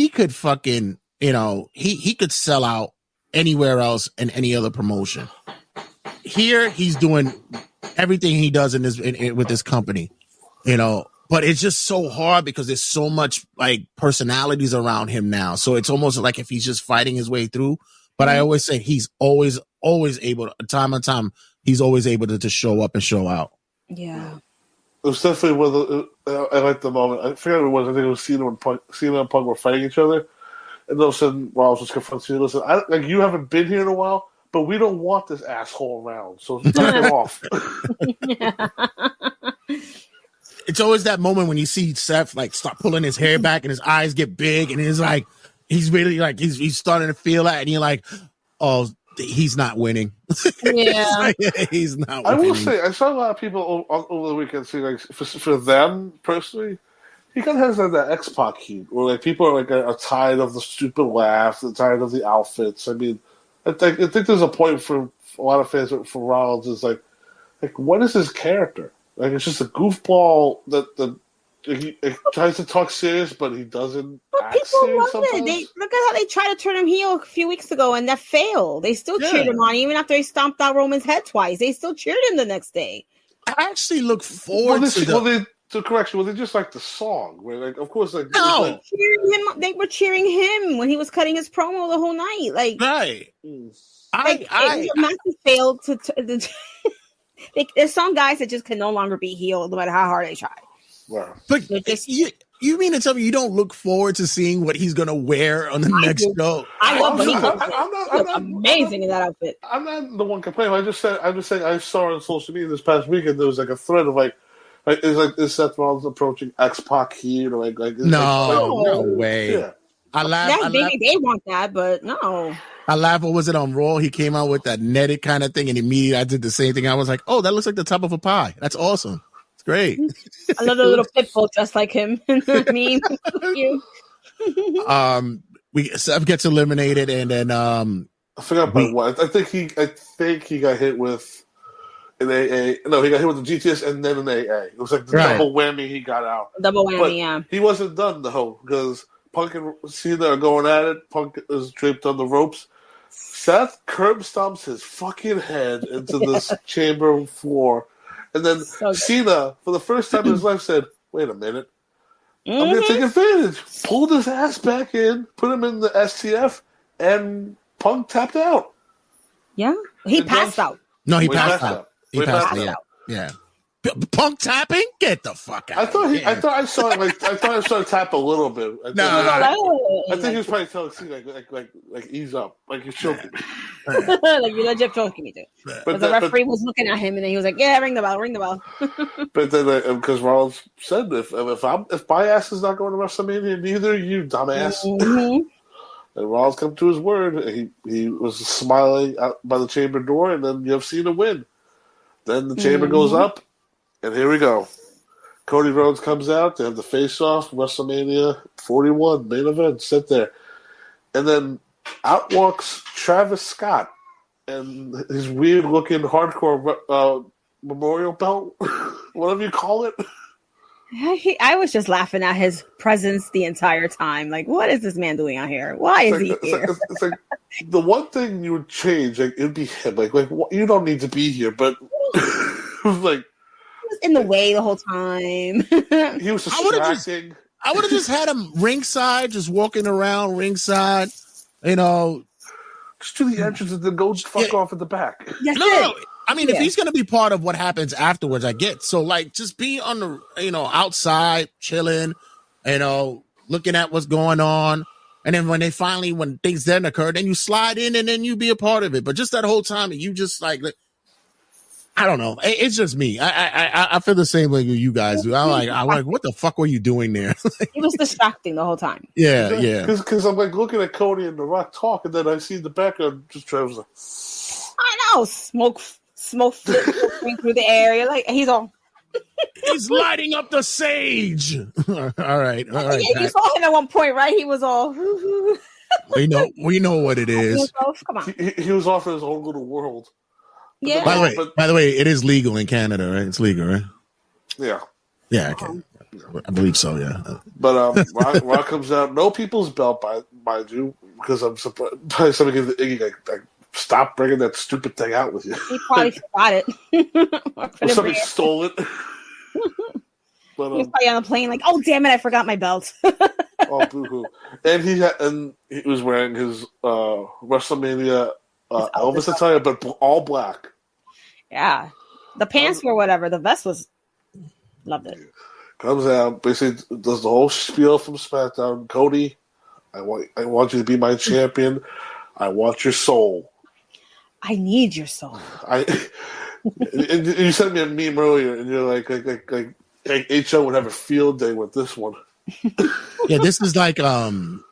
could fucking, he could sell out anywhere else in any other promotion. Here, he's doing everything he does with this company, but it's just so hard because there's so much like personalities around him now. So it's almost like if he's just fighting his way through. But I always say he's always able to, time on time, he's always able to show up and show out. Yeah. It was definitely I liked the moment. I forget what it was. I think it was Cena and Punk were fighting each other. And all of a sudden, Rollins just confronts Cena. Listen, you haven't been here in a while, but we don't want this asshole around. So knock him off. It's always that moment when you see Seth like start pulling his hair back and his eyes get big and it's like he's really like he's starting to feel that, and you're like, oh, he's not winning. Yeah, he's not winning. I will say, I saw a lot of people over the weekend say, like, for them personally, he kind of has like that X-Pac heat, where like people are tired of the stupid laughs, they're tired of the outfits. I mean, I think there's a point for a lot of fans for Rollins is like what is his character? Like, it's just a goofball that he tries to talk serious, but he doesn't. But people love it. Look at how they tried to turn him heel a few weeks ago, and that failed. They still cheered him on, even after he stomped out Roman's head twice. They still cheered him the next day. I actually look forward to correction. Well, they just like the song. Where, like, of course, like no, they were cheering him when he was cutting his promo the whole night. Like, right. Massive failed to. There's some guys that just can no longer be healed, no matter how hard they try. Wow. But You mean to tell me you don't look forward to seeing what he's gonna wear on the next show? I love what he looks amazing in that outfit. I'm not the one complaining. I'm just saying I saw on social media this past weekend there was like a thread of is Seth Rollins approaching X-Pac here? No way. Yeah. I laugh. Maybe they want that, but no. I laugh. What was it on Raw? He came out with that netted kind of thing, and immediately I did the same thing. I was like, "Oh, that looks like the top of a pie. That's awesome. It's great." I love the little pit bull just like him. Me, you. Seth gets eliminated, and then I forgot by what. I think he got hit with an AA. No, he got hit with the GTS and then an AA. It was like the double whammy. He got out. Double whammy, but yeah. He wasn't done though because Punk and Cena are going at it. Punk is draped on the ropes. Seth curb stomps his fucking head into this chamber floor. And then Cena, for the first time in his life, said, "Wait a minute. I'm going to take advantage." Pulled his ass back in, put him in the STF, and Punk tapped out. Yeah? He passed out. No, he passed out. He passed out. Yeah. Punk tapping? Get the fuck out! I thought I saw it tap a little bit. I think he was probably telling Cena like ease up, like you're choking me, like you're legit choking me, dude. But the referee was looking at him, and then he was like, "Yeah, ring the bell." But then because Rollins said, "If my ass is not going to WrestleMania, neither you, dumbass." And Rollins come to his word. He was smiling out by the chamber door, and then you have Cena win. Then the chamber goes up. And here we go. Cody Rhodes comes out. They have the face-off, WrestleMania 41, main event, sit there. And then out walks Travis Scott and his weird-looking hardcore memorial belt, whatever you call it. I was just laughing at his presence the entire time. Like, what is this man doing out here? Why is he here? It's like the one thing you would change, like, it'd be him. Like you don't need to be here, but it was like, was in the way the whole time. He was distracting. I would have just had him ringside, just walking around ringside, just to the entrance and then go fuck off at the back. No. I mean, if he's going to be part of what happens afterwards, I get. So, like, just be on the, outside, chilling, looking at what's going on. And then when things then occur, then you slide in and then you be a part of it. But just that whole time, you just like I don't know. It's just me. I feel the same way you guys do. I'm like, what the fuck were you doing there? He was distracting the whole time. Yeah. Because I'm like looking at Cody and The Rock talk, and then I see in the background just Travis like, I know, smoke flipping through the air. You're like, he's lighting up the sage. All right. Yeah, you saw him at one point, right? He was all. We know what it is. Come on. He was off in his own little world. Yeah. By the way, it is legal in Canada, right? It's legal, right? Yeah. Yeah, okay. I believe so, yeah. But Rock comes out, no people's belt, mind you, because I'm surprised somebody gave the Iggy like stop bringing that stupid thing out with you. He probably forgot it. Or somebody stole it. But, he was probably on the plane like, oh damn it, I forgot my belt. Oh boo-hoo. And he was wearing his WrestleMania Elvis attire, but all black. Yeah. The pants were whatever. The vest was... Loved it. Comes out, basically does the whole spiel from SmackDown. Cody, I want you to be my champion. I want your soul. I need your soul. And you sent me a meme earlier, and you're like HO would have a field day with this one. Yeah, this is like first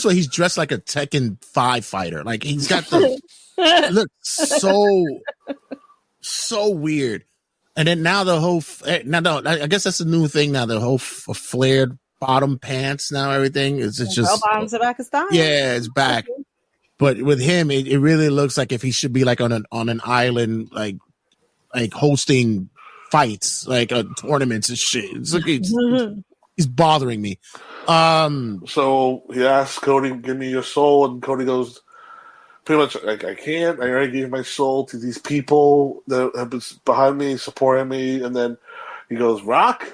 of all, he's dressed like a Tekken 5 fighter. Like he's got the look so weird. And then now the whole I guess that's a new thing now. The whole flared bottom pants now, everything it's just bottoms are back in style. Yeah, it's back. But with him, it really looks like if he should be like on an island, like hosting fights, like tournaments and shit. It's like he's bothering me. So he asks Cody, "Give me your soul," and Cody goes, pretty much like, "I can't. I already gave my soul to these people that have been behind me, supporting me." And then he goes, "Rock,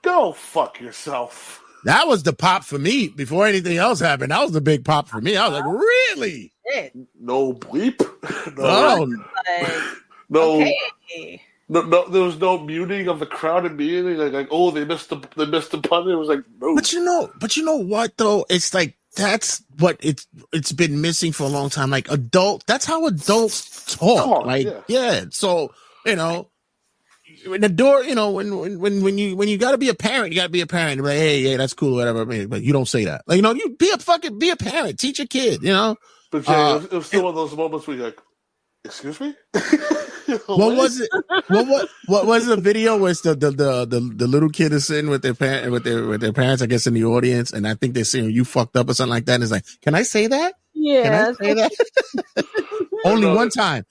go fuck yourself." That was the pop for me before anything else happened. That was the big pop for me. I was like, really? No bleep. No. No. Okay. No, there was no muting of the crowd immediately. Like, oh, they missed the pun. It was like, no. But you know what though? It's like that's what it's been missing for a long time. Like that's how adults talk. Yeah. So when the door, when you got to be a parent, you got to be a parent. You're like, hey, yeah, that's cool, whatever. But you don't say that. Like, you be a parent, teach your kid. But yeah, it was still one of those moments where you're like, excuse me. What was it? What was the video where it's the little kid is sitting with their parent with their parents, I guess, in the audience, and I think they're saying you fucked up or something like that. And it's like, can I say that? Yeah. Can I say that? Only one time.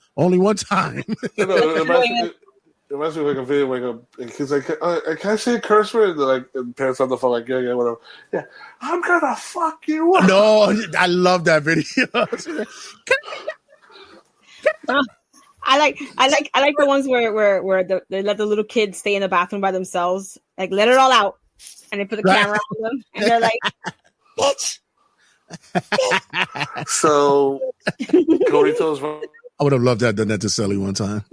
It reminds me of like a video where he's like, can I say a curse word? And parents on the phone like, yeah, whatever. Yeah, I'm gonna fuck you up. No, I love that video. I like the ones where they let the little kids stay in the bathroom by themselves, like let it all out, and they put the camera on them, and they're like, bitch. So Cody tells me, I would have loved to have done that to Sully one time.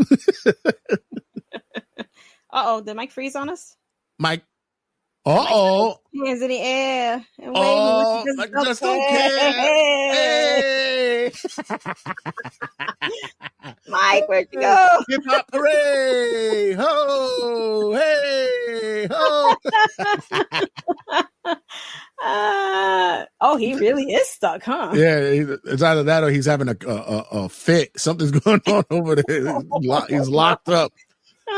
Did Mike freeze on us? Hands in the air. And I just don't care. Hey. Mike, where'd you go? Hip hop hooray! Ho! Hey! Ho! He really is stuck, huh? Yeah, it's either that or he's having a fit. Something's going on over there. He's locked up.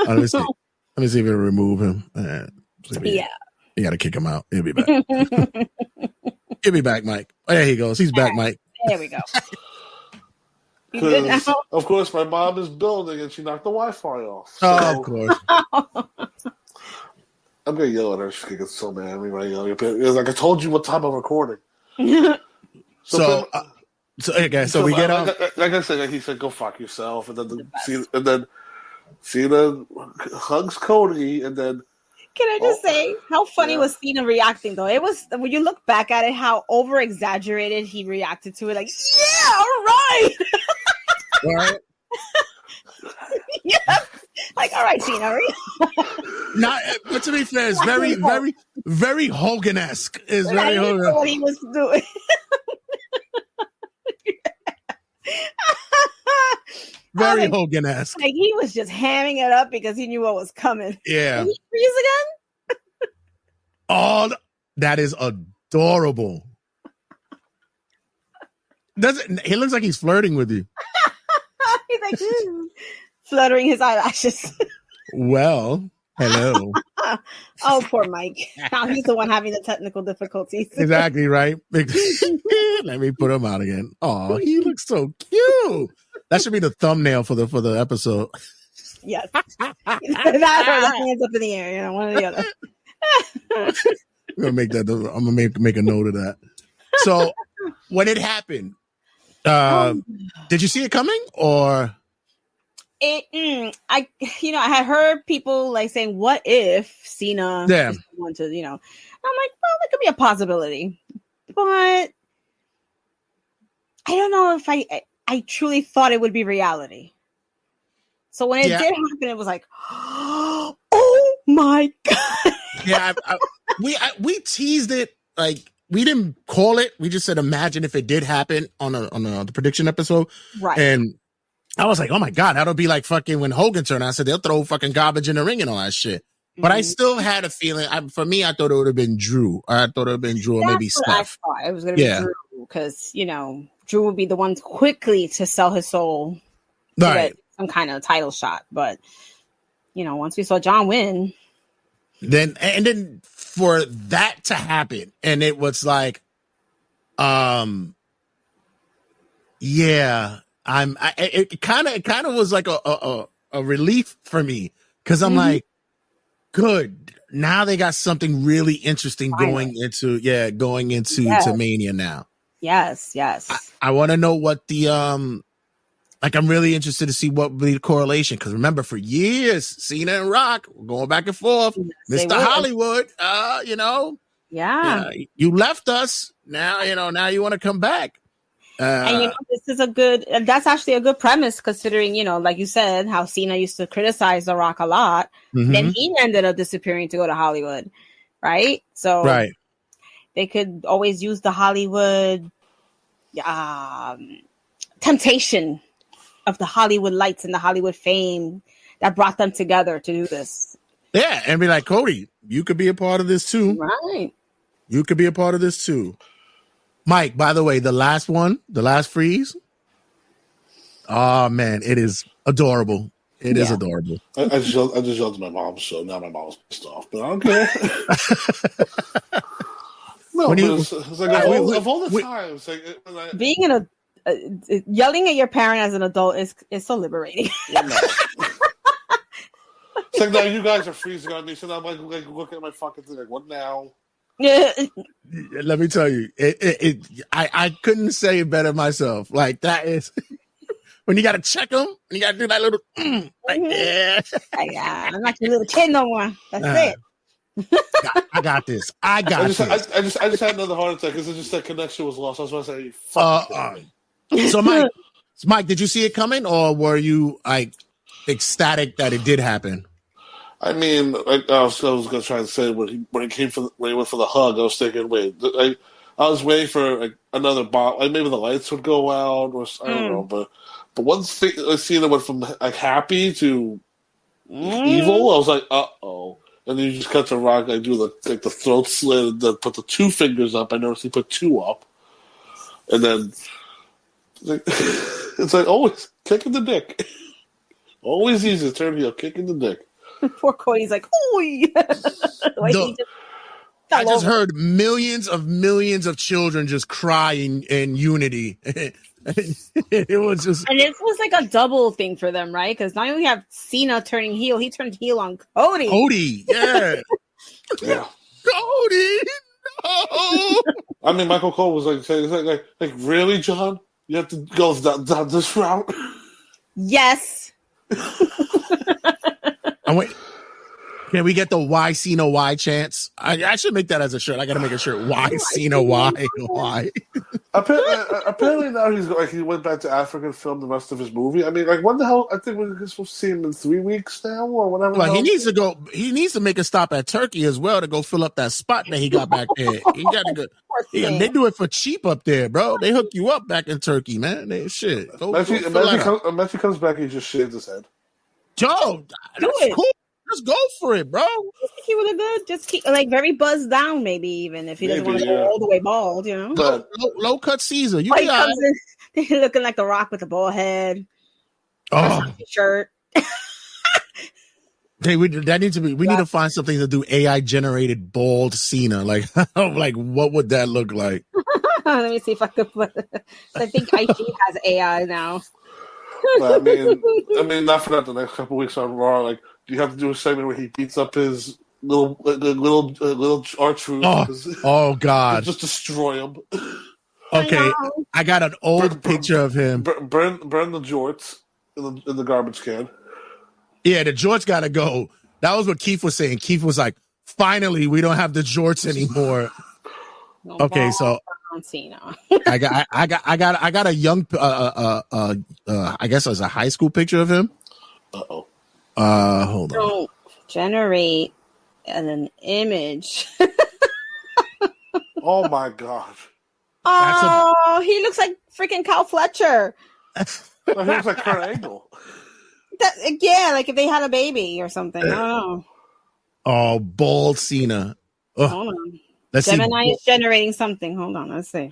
Let me see if we remove him. Yeah. You got to kick him out. He'll be back. He'll be back, Mike. Oh, there he goes. He's back, Mike. There we go. You good now? Of course, my mom is building and she knocked the Wi-Fi off. So of course. I'm going to yell at her. She's going to get so mad at me right now. It's like, I told you what time I'm recording. So we get on. Like I said, he said, go fuck yourself. And then Cena hugs Cody and then. Can I just say how funny was Cena reacting though? It was when you look back at it, how over exaggerated he reacted to it. Like, yeah, all right. Right. Yeah. Like, all right, Cena. Not, but to be fair, it's very, very, very Hogan-esque. It's very Hogan. What he was doing. Very Hogan-esque. Like he was just hamming it up because he knew what was coming. Yeah. Did he freeze again? Oh, that is adorable. He looks like he's flirting with you. He's like fluttering his eyelashes. Well, hello. Oh, poor Mike. Now he's the one having the technical difficulties. Exactly right. Let me put him out again. Oh, he looks so cute. That should be the thumbnail for the episode. Yes. That or the hands up in the air, one or the other. I'm gonna make that. I'm gonna make a note of that. So when it happened, did you see it coming or? I had heard people like saying, "What if Cena want to?" I'm like, well, that could be a possibility, but I don't know if I truly thought it would be reality. So when it did happen, it was like, oh my god! Yeah, we teased it. Like we didn't call it. We just said, imagine if it did happen on the prediction episode, right? And I was like, oh my god, that'll be like fucking when Hogan turned. I said they'll throw fucking garbage in the ring and all that shit. But I still had a feeling. For me, I thought it would have been Drew. I thought it would have been Drew or maybe Steph. I thought it was going to be Drew because Drew would be the one quickly to sell his soul to get some kind of title shot. But once we saw John win, then for that to happen, and it was like, it kind of was like a relief for me because I'm like, good. Now they got something really interesting going into to Mania now. Yes. I want to know what the I'm really interested to see what would be the correlation because remember for years Cena and Rock were going back and forth. Yes, Mr. Hollywood, Yeah. You left us. Now, now you want to come back. And this is that's actually a good premise considering, like you said, how Cena used to criticize The Rock a lot. Mm-hmm. Then he ended up disappearing to go to Hollywood, right? So they could always use the Hollywood temptation of the Hollywood lights and the Hollywood fame that brought them together to do this. Yeah, and be like, Cody, you could be a part of this too. Right. You could be a part of this too. Mike, by the way, the last freeze. Oh man, it is adorable. It is adorable. I just yelled at my mom, so now my mom's pissed off. But I don't care. No, it's like of all the times, being yelling at your parent as an adult is so liberating. It's like, now you guys are freezing on me, so now I'm like looking at my fucking thing, like, what now? Yeah. Let me tell you, I couldn't say it better myself. Like, that is when you got to check them, and you got to do that little, I'm not your little kid no more. That's it. I got this. I just had another heart attack because it's just that connection was lost. I was going to say, so Mike, did you see it coming, or were you like ecstatic that it did happen? I mean, I was going to try and say when he went for the hug, I was thinking, wait, I was waiting for another bomb. Like maybe the lights would go out, or I don't know. But once Cena went from happy to evil, I was like, uh-oh. And then you just cut to Rock, do the throat slit, and then put the 2 fingers up. I noticed he put 2 up, and then it's like always kicking the dick. Always easy to turn heel, kicking the dick. Poor Cody's like, ooh. I just heard millions of children just crying in unity. It was just, and it was like a double thing for them, right? Because not only have Cena turning heel, he turned heel on Cody. Yeah. Cody. No. I mean, Michael Cole was like, really, John? You have to go down this route? Yes. Wait, can we get the why Cena why chants? I should make that as a shirt. I got to make a shirt. Why Cena why? Apparently now he went back to Africa and filmed the rest of his movie. I mean, like, what the hell? I think we're supposed to see him in 3 weeks now or whatever. Well, he needs to go. He needs to make a stop at Turkey as well to go fill up that spot that he got back there. He got to go. They do it for cheap up there, bro. They hook you up back in Turkey, man. Shit. Imagine he comes back and he just shaves his head. Joe, that's cool. Just go for it, bro. He would have good. Just keep very buzzed down, maybe even if he doesn't want to go all the way bald, Low cut Caesar. You comes in looking like The Rock with a bald head. Shirt. We need to find something to do AI generated bald Cena. Like what would that look like? Let me see if I could put it. I think IG has AI now. I mean, not for that. The next couple weeks on Raw, like, you have to do a segment where he beats up his little R-Truth. Oh God! Just destroy him. Okay, I got an old picture of him. Burn the jorts in the garbage can. Yeah, the jorts got to go. That was what Keith was saying. Keith was like, "Finally, we don't have the jorts anymore." Okay, so. I got a young I guess it was a high school picture of him. Hold on. Don't generate an image. Oh my god. Oh, he looks like freaking Kyle Fletcher. He looks like Kurt Angle. Like if they had a baby or something. I don't know. Oh, bald Cena. Hold on. Gemini is generating something. Hold on, let's see.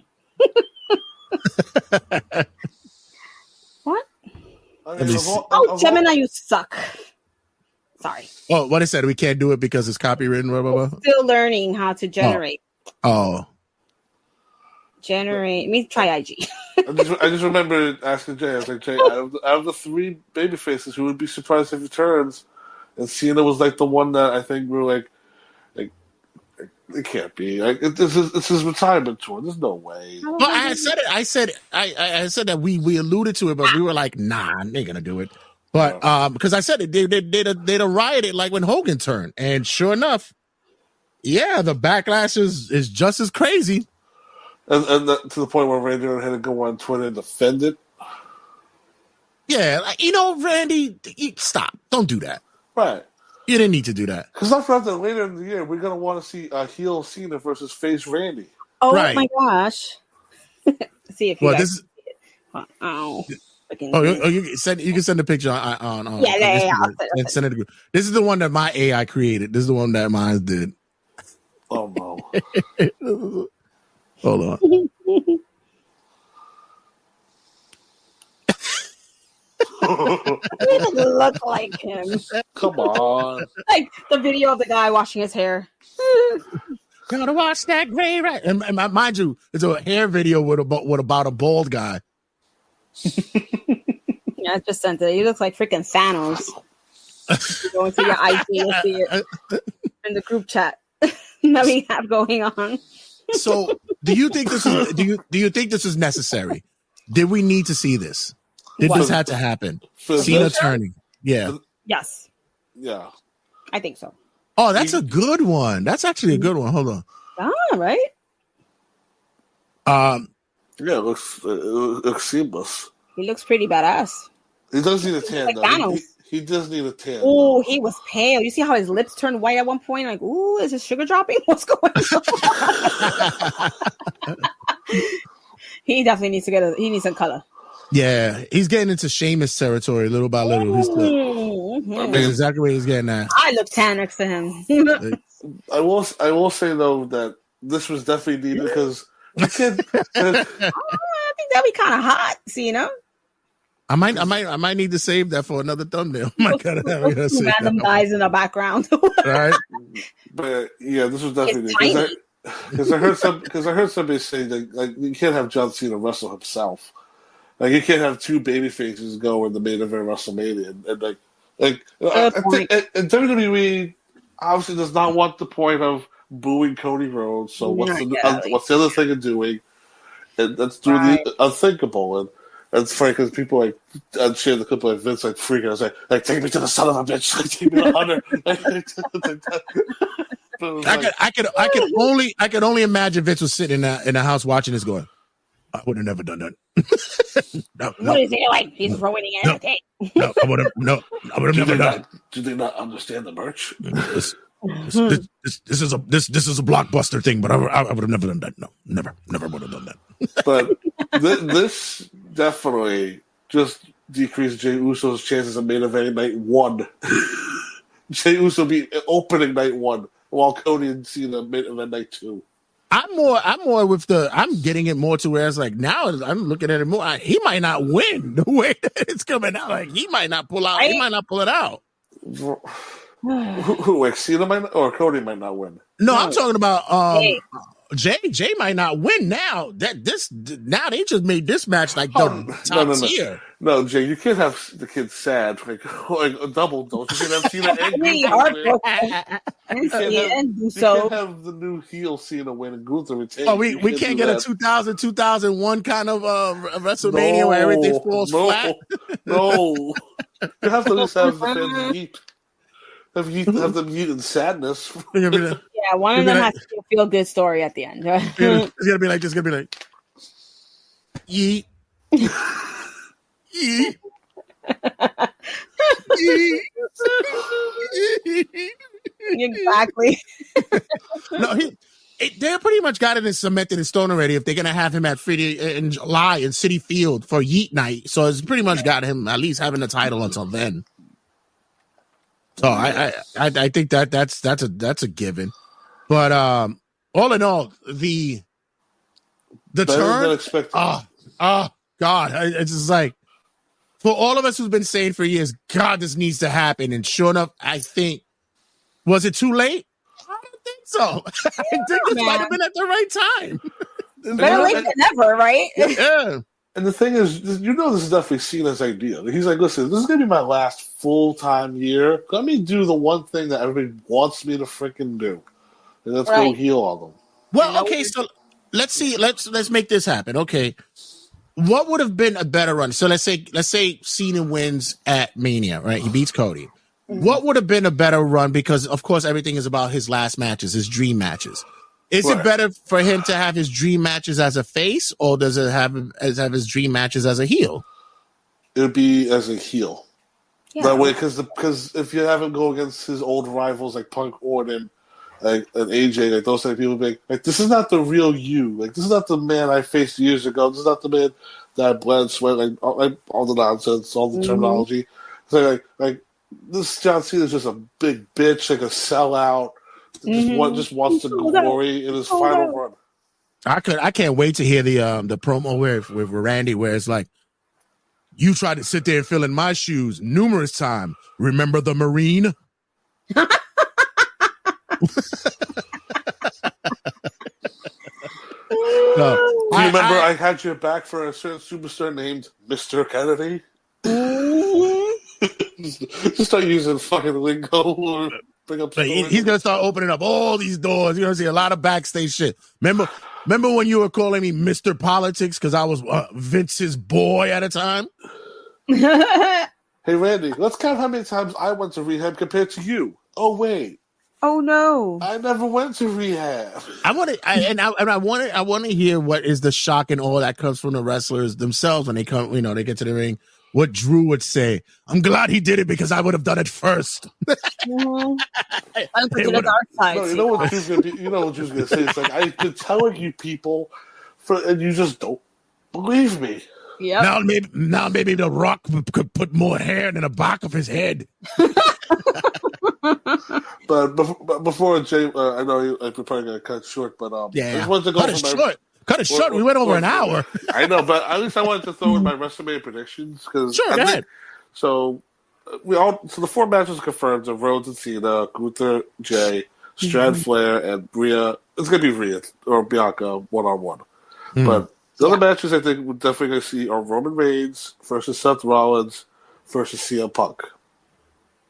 What? Gemini, you suck. Sorry. Oh, what it said? We can't do it because it's copywritten. Blah, blah, blah. Still learning how to generate. Generate. Let me try IG. I just remember asking Jay. I was like, Jay, out of the 3 baby faces, who would be surprised if he turns? And Cena was like the one that I think we were like. It can't be. It's his retirement tour. There's no way. Well, I said that we alluded to it, but we were like, nah, they're gonna do it. But because I said it, they'd have rioted like when Hogan turned, and sure enough, yeah, the backlash is just as crazy. And to the point where Randy Orton had to go on Twitter and defend it. Yeah, Randy, stop. Don't do that. Right. You didn't need to do that. Because I thought that later in the year, we're going to want to see a heel Cena versus face Randy. Oh, right. my gosh. See if you guys this see it. Oh, you can send the picture on yeah. And send it to group. This is the one that my AI created. This is the one that mine did. Oh, no. Hold on. He doesn't look like him. Come on. Like the video of the guy washing his hair. Gotta watch that gray right. And mind you, it's a hair video with about a bald guy. Yeah, I just sent it. He looks like freaking Thanos. You go into your IG, you'll see it in the group chat that we have going on. So, do you think this is do you think this is necessary? Did we need to see this? Did this have to happen? Cena turning. Yeah. Yes. Yeah. I think so. Oh, that's a good one. That's actually a good one. Hold on. Ah, right. Yeah, it looks seamless. He looks pretty badass. He does need a tan, though. He does need a tan. Oh, he was pale. You see how his lips turned white at one point? Like, ooh, is his sugar dropping? What's going on? He definitely needs to he needs some color. Yeah, he's getting into Sheamus territory little by little. That's exactly where he's getting at. I look tan next to him. I will say though that this was definitely needed because I think that'd be kind of hot, Cena. I might need to save that for another thumbnail. Random guys in the background, right? But yeah, this was definitely because I heard somebody say that like you can't have John Cena wrestle himself. Like you can't have two baby faces go in the main event of WrestleMania, and I think and WWE obviously does not want the point of booing Cody Rhodes. So what's the other thing of doing? And that's doing the unthinkable. And it's funny because people I'd share the clip like Vince freaking out, like take me to the son of a bitch, like take me to Hunter. I could only imagine Vince was sitting in the house watching this, going, "I would have never done that." What is he like? He's ruining everything. I would have never done it. Do they not understand the merch? This is a blockbuster thing, but I would have never done that. No, never would have done that. But this definitely just decreased Jey Uso's chances of main event night 1. Jey Uso beat opening night 1, while Cody and Cena main event night 2. I'm more with I'm getting it more to where it's like now I'm looking at it more. He might not win the way that it's coming out. Like he might not pull out. He might not pull it out. Who like Cena might or Cody might not win? No, I'm talking about Jay might not win now. Now they just made this match like the top tier. No, Jay, you can't have the kid sad like a double dose. You can't have Cena and Gunther. You can't have the new heel Cena win and Gunther retain. Oh, we can't get a 2001 kind of WrestleMania where everything falls flat. No, you have to at least have the fans heat. Have them heat in sadness. Yeah, one of them has to feel a good story at the end. It's gonna be like this. It's gonna be like, yeet. Yeet. Exactly. No, they pretty much got it in cemented in stone already. If they're gonna have him at in July in City Field for Yeet Night, so it's pretty much got him at least having the title until then. So I think that's a given. But all in all, the turn. Oh God, it's just like for all of us who've been saying for years, God, this needs to happen. And sure enough, I think was it too late? I don't think so. I think this might have been at the right time. Better late than never, right? Yeah. And the thing is, this is definitely Cena's idea. He's like, listen, this is going to be my last full-time year. Let me do the one thing that everybody wants me to freaking do. And let's go heal on them. Well, okay, so let's see. Let's make this happen. Okay. What would have been a better run? So let's say Cena wins at Mania, right? He beats Cody. Mm-hmm. What would have been a better run? Because, of course, everything is about his last matches, his dream matches. Is it better for him to have his dream matches as a face, or does it have his dream matches as a heel? It would be as a heel. Yeah. That way, because if you have him go against his old rivals like Punk, Orton, and AJ, like those type of people, be like, this is not the real you. Like, this is not the man I faced years ago. This is not the man that bled, sweat, like all the nonsense, all the terminology. It's like this John Cena is just a big bitch, like a sellout. Just wants the glory in his final run. I can't wait to hear the promo with Randy, where it's like, you tried to sit there and fill in my shoes numerous times. Remember the Marine? Do you remember I had your back for a certain superstar named Mr. Kennedy? Just start using fucking lingo or bring up. He's gonna start opening up all these doors. You're gonna see a lot of backstage shit. Remember when you were calling me Mr. Politics because I was Vince's boy at a time? Hey Randy, let's count how many times I went to rehab compared to you. Oh wait. Oh no! I never went to rehab. I want to hear what is the shock and all that comes from the wrestlers themselves when they come. They get to the ring. What Drew would say. I'm glad he did it because I would have done it first. You know what Drew's gonna say. It's like, I've been telling you people, and you just don't believe me. Yeah. Now maybe The Rock could put more hair in the back of his head. But before Jay, I know you're probably gonna cut short, but I just wanted to go Cut it short. We went over an hour. I know, but at least I wanted to throw in my WrestleMania predictions because go ahead. So the 4 matches confirmed of Rhodes and Cena, Gunther, Jay, Strad, Flair, and Rhea. It's gonna be Rhea or Bianca 1-on-1. But the other matches I think we're definitely gonna see are Roman Reigns versus Seth Rollins versus CM Punk.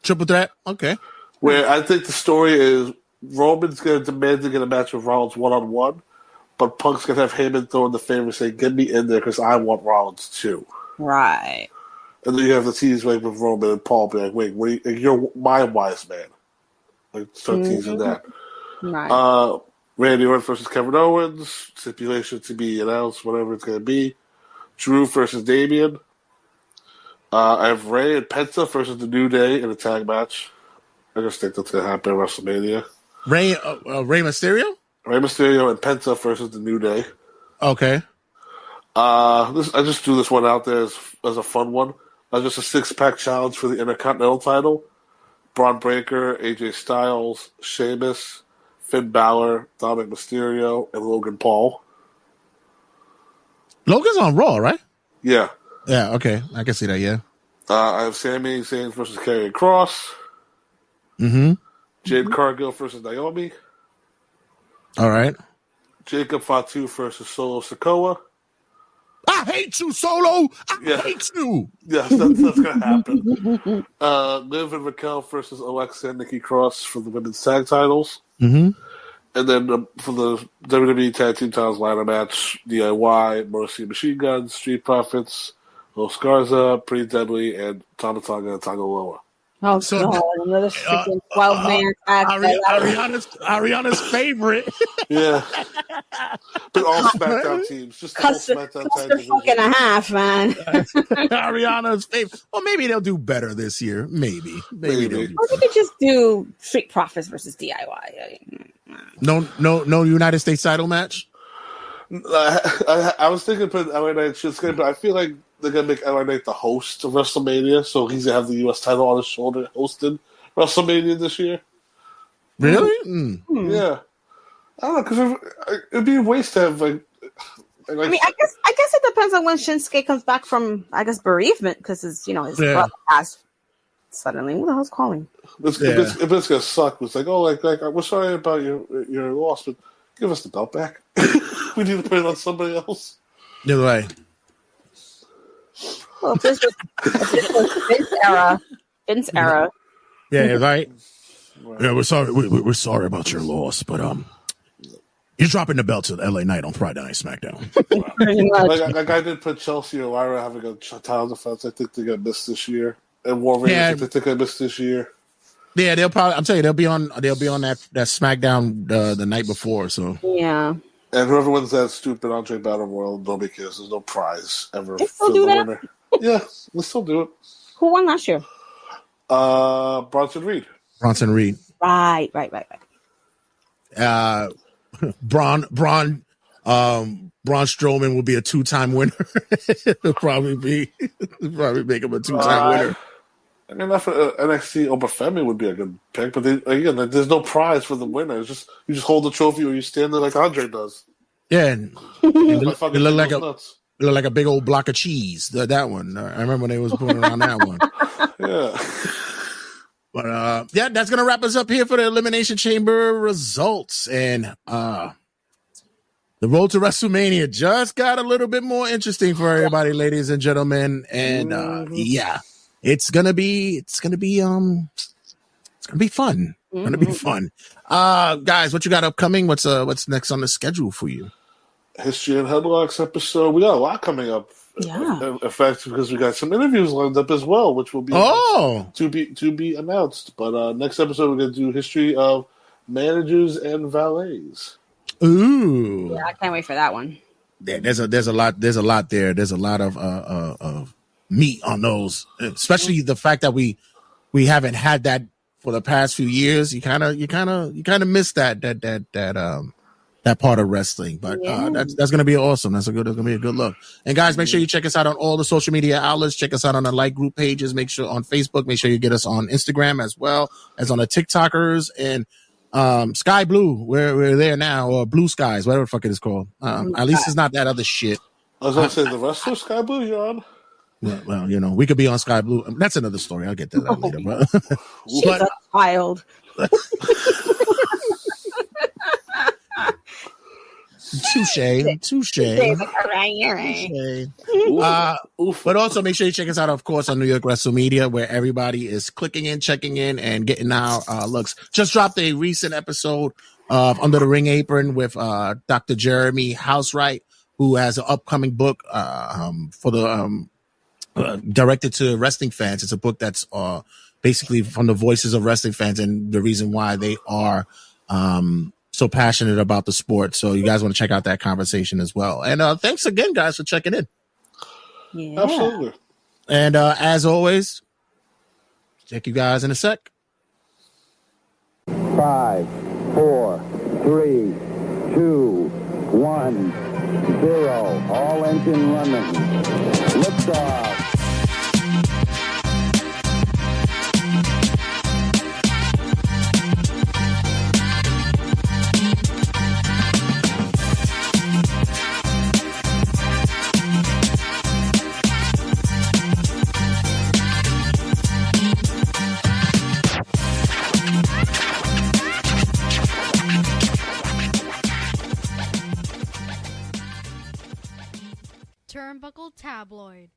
Triple threat, okay. Where I think the story is Roman's gonna demand to get a match with Rollins 1-on-1. But Punk's going to have Heyman throw in the favor saying, get me in there because I want Rollins too. Right. And then you have the tease with Roman and Paul be like, wait, you're my wise man. Like, start teasing that. Right. Randy Orton versus Kevin Owens. Stipulation to be announced, whatever it's going to be. Drew versus Damian. I have Rey and Penta versus The New Day in a tag match. I just think that's going to happen at WrestleMania. Rey Mysterio? Rey Mysterio and Penta versus The New Day. Okay. I just threw this one out there as a fun one. Just a 6-pack challenge for the Intercontinental title. Braun Breaker, AJ Styles, Sheamus, Finn Balor, Dominic Mysterio, and Logan Paul. Logan's on Raw, right? Yeah. Yeah, okay. I can see that, yeah. I have Sami Zayn versus Karrion Kross. Jade Cargill versus Naomi. All right. Jacob Fatu versus Solo Sikoa. I hate you, Solo. I hate you. Yes, that's going to happen. Liv and Raquel versus Alexa and Nikki Cross for the women's tag titles. Mm-hmm. And then for the WWE Tag Team Titles ladder match, DIY, Mercy Machine Guns, Street Profits, Los Garza, Pretty Deadly, and Tama Tonga and Tangaloa. Oh, so God, another freaking 12-man tag. Ariana's favorite. Yeah. But all SmackDown teams. Just all SmackDown tag teams. Fucking a half, man. Ariana's favorite. Well, maybe they'll do better this year. Maybe they'll do or we could just do Street Profits versus DIY. No United States title match? I was thinking put LA Knight shit's good, but I feel like they're going to make LA Knight the host of WrestleMania, so he's going to have the U.S. title on his shoulder hosting WrestleMania this year. Really? Yeah. I don't know, because it'd be a waste to have, like I mean, I guess it depends on when Shinsuke comes back from, bereavement, because his brother passed suddenly. Who the hell's calling? It's going to suck. It's like, we're sorry about your loss, but give us the belt back. We need to put it on somebody else. Either way. Well, if this was Vince era. Yeah, right. Yeah, we're sorry. We're sorry about your loss, but you're dropping the belt to LA Knight on Friday Night SmackDown. Like I did put Chelsea or Lyra having a title defense. I think they're gonna miss this year, and War Raiders. I think they're gonna miss this year. Yeah, they'll probably. I'm telling you, they'll be on that SmackDown the night before. So yeah. And whoever wins that stupid Andre Battle Royal, nobody cares. There's no prize ever. They still do the that? Winner. Yeah, let's still do it. Who won last year? Bronson Reed. Right. Braun Strowman will be a 2-time winner. He'll probably make him a 2-time winner. I mean, NXT Obafemi would be a good pick, but there's no prize for the winner. It's just you just hold the trophy or you stand there like Andre does. Yeah, and it look like a big old block of cheese. That one, I remember when they was putting around that one. Yeah. But yeah, that's gonna wrap us up here for the Elimination Chamber results, and the road to WrestleMania just got a little bit more interesting for everybody, ladies and gentlemen. And yeah, it's gonna be fun. It's gonna be fun. Guys, what you got upcoming? What's next on the schedule for you? History and Headlocks episode. We got a lot coming up. Yeah. In fact, because we got some interviews lined up as well, which will be to be announced. But next episode we're gonna do history of managers and valets. Ooh. Yeah, I can't wait for that one. Yeah, there's a lot there. There's a lot of meat on those, especially the fact that we haven't had that for the past few years. You kind of miss that part of wrestling, but that's gonna be awesome. That's gonna be a good look. And guys, make sure you check us out on all the social media outlets. Check us out on the like group pages. Make sure on Facebook. Make sure you get us on Instagram as well as on the TikTokers and Sky Blue. We're there now, or Blue Skies, whatever the fuck it is called. At least it's not that other shit. I was gonna say the rest of Sky Blue you're on. Well, we could be on Sky Blue. That's another story. I'll get to that later. But she's a child. Touche. But also make sure you check us out, of course, on New York Wrestle Media, where everybody is clicking in, checking in, and getting our looks. Just dropped a recent episode of Under the Ring Apron with Dr. Jeremy Housewright, who has an upcoming book for the directed to wrestling fans. It's a book that's basically from the voices of wrestling fans and the reason why they are so passionate about the sport. So you guys want to check out that conversation as well. And thanks again, guys, for checking in. Yeah. Absolutely. And as always, check you guys in a sec. 5, 4, 3, 2, 1, 0. All engine running. Liftoff. Turnbuckle Tabloid.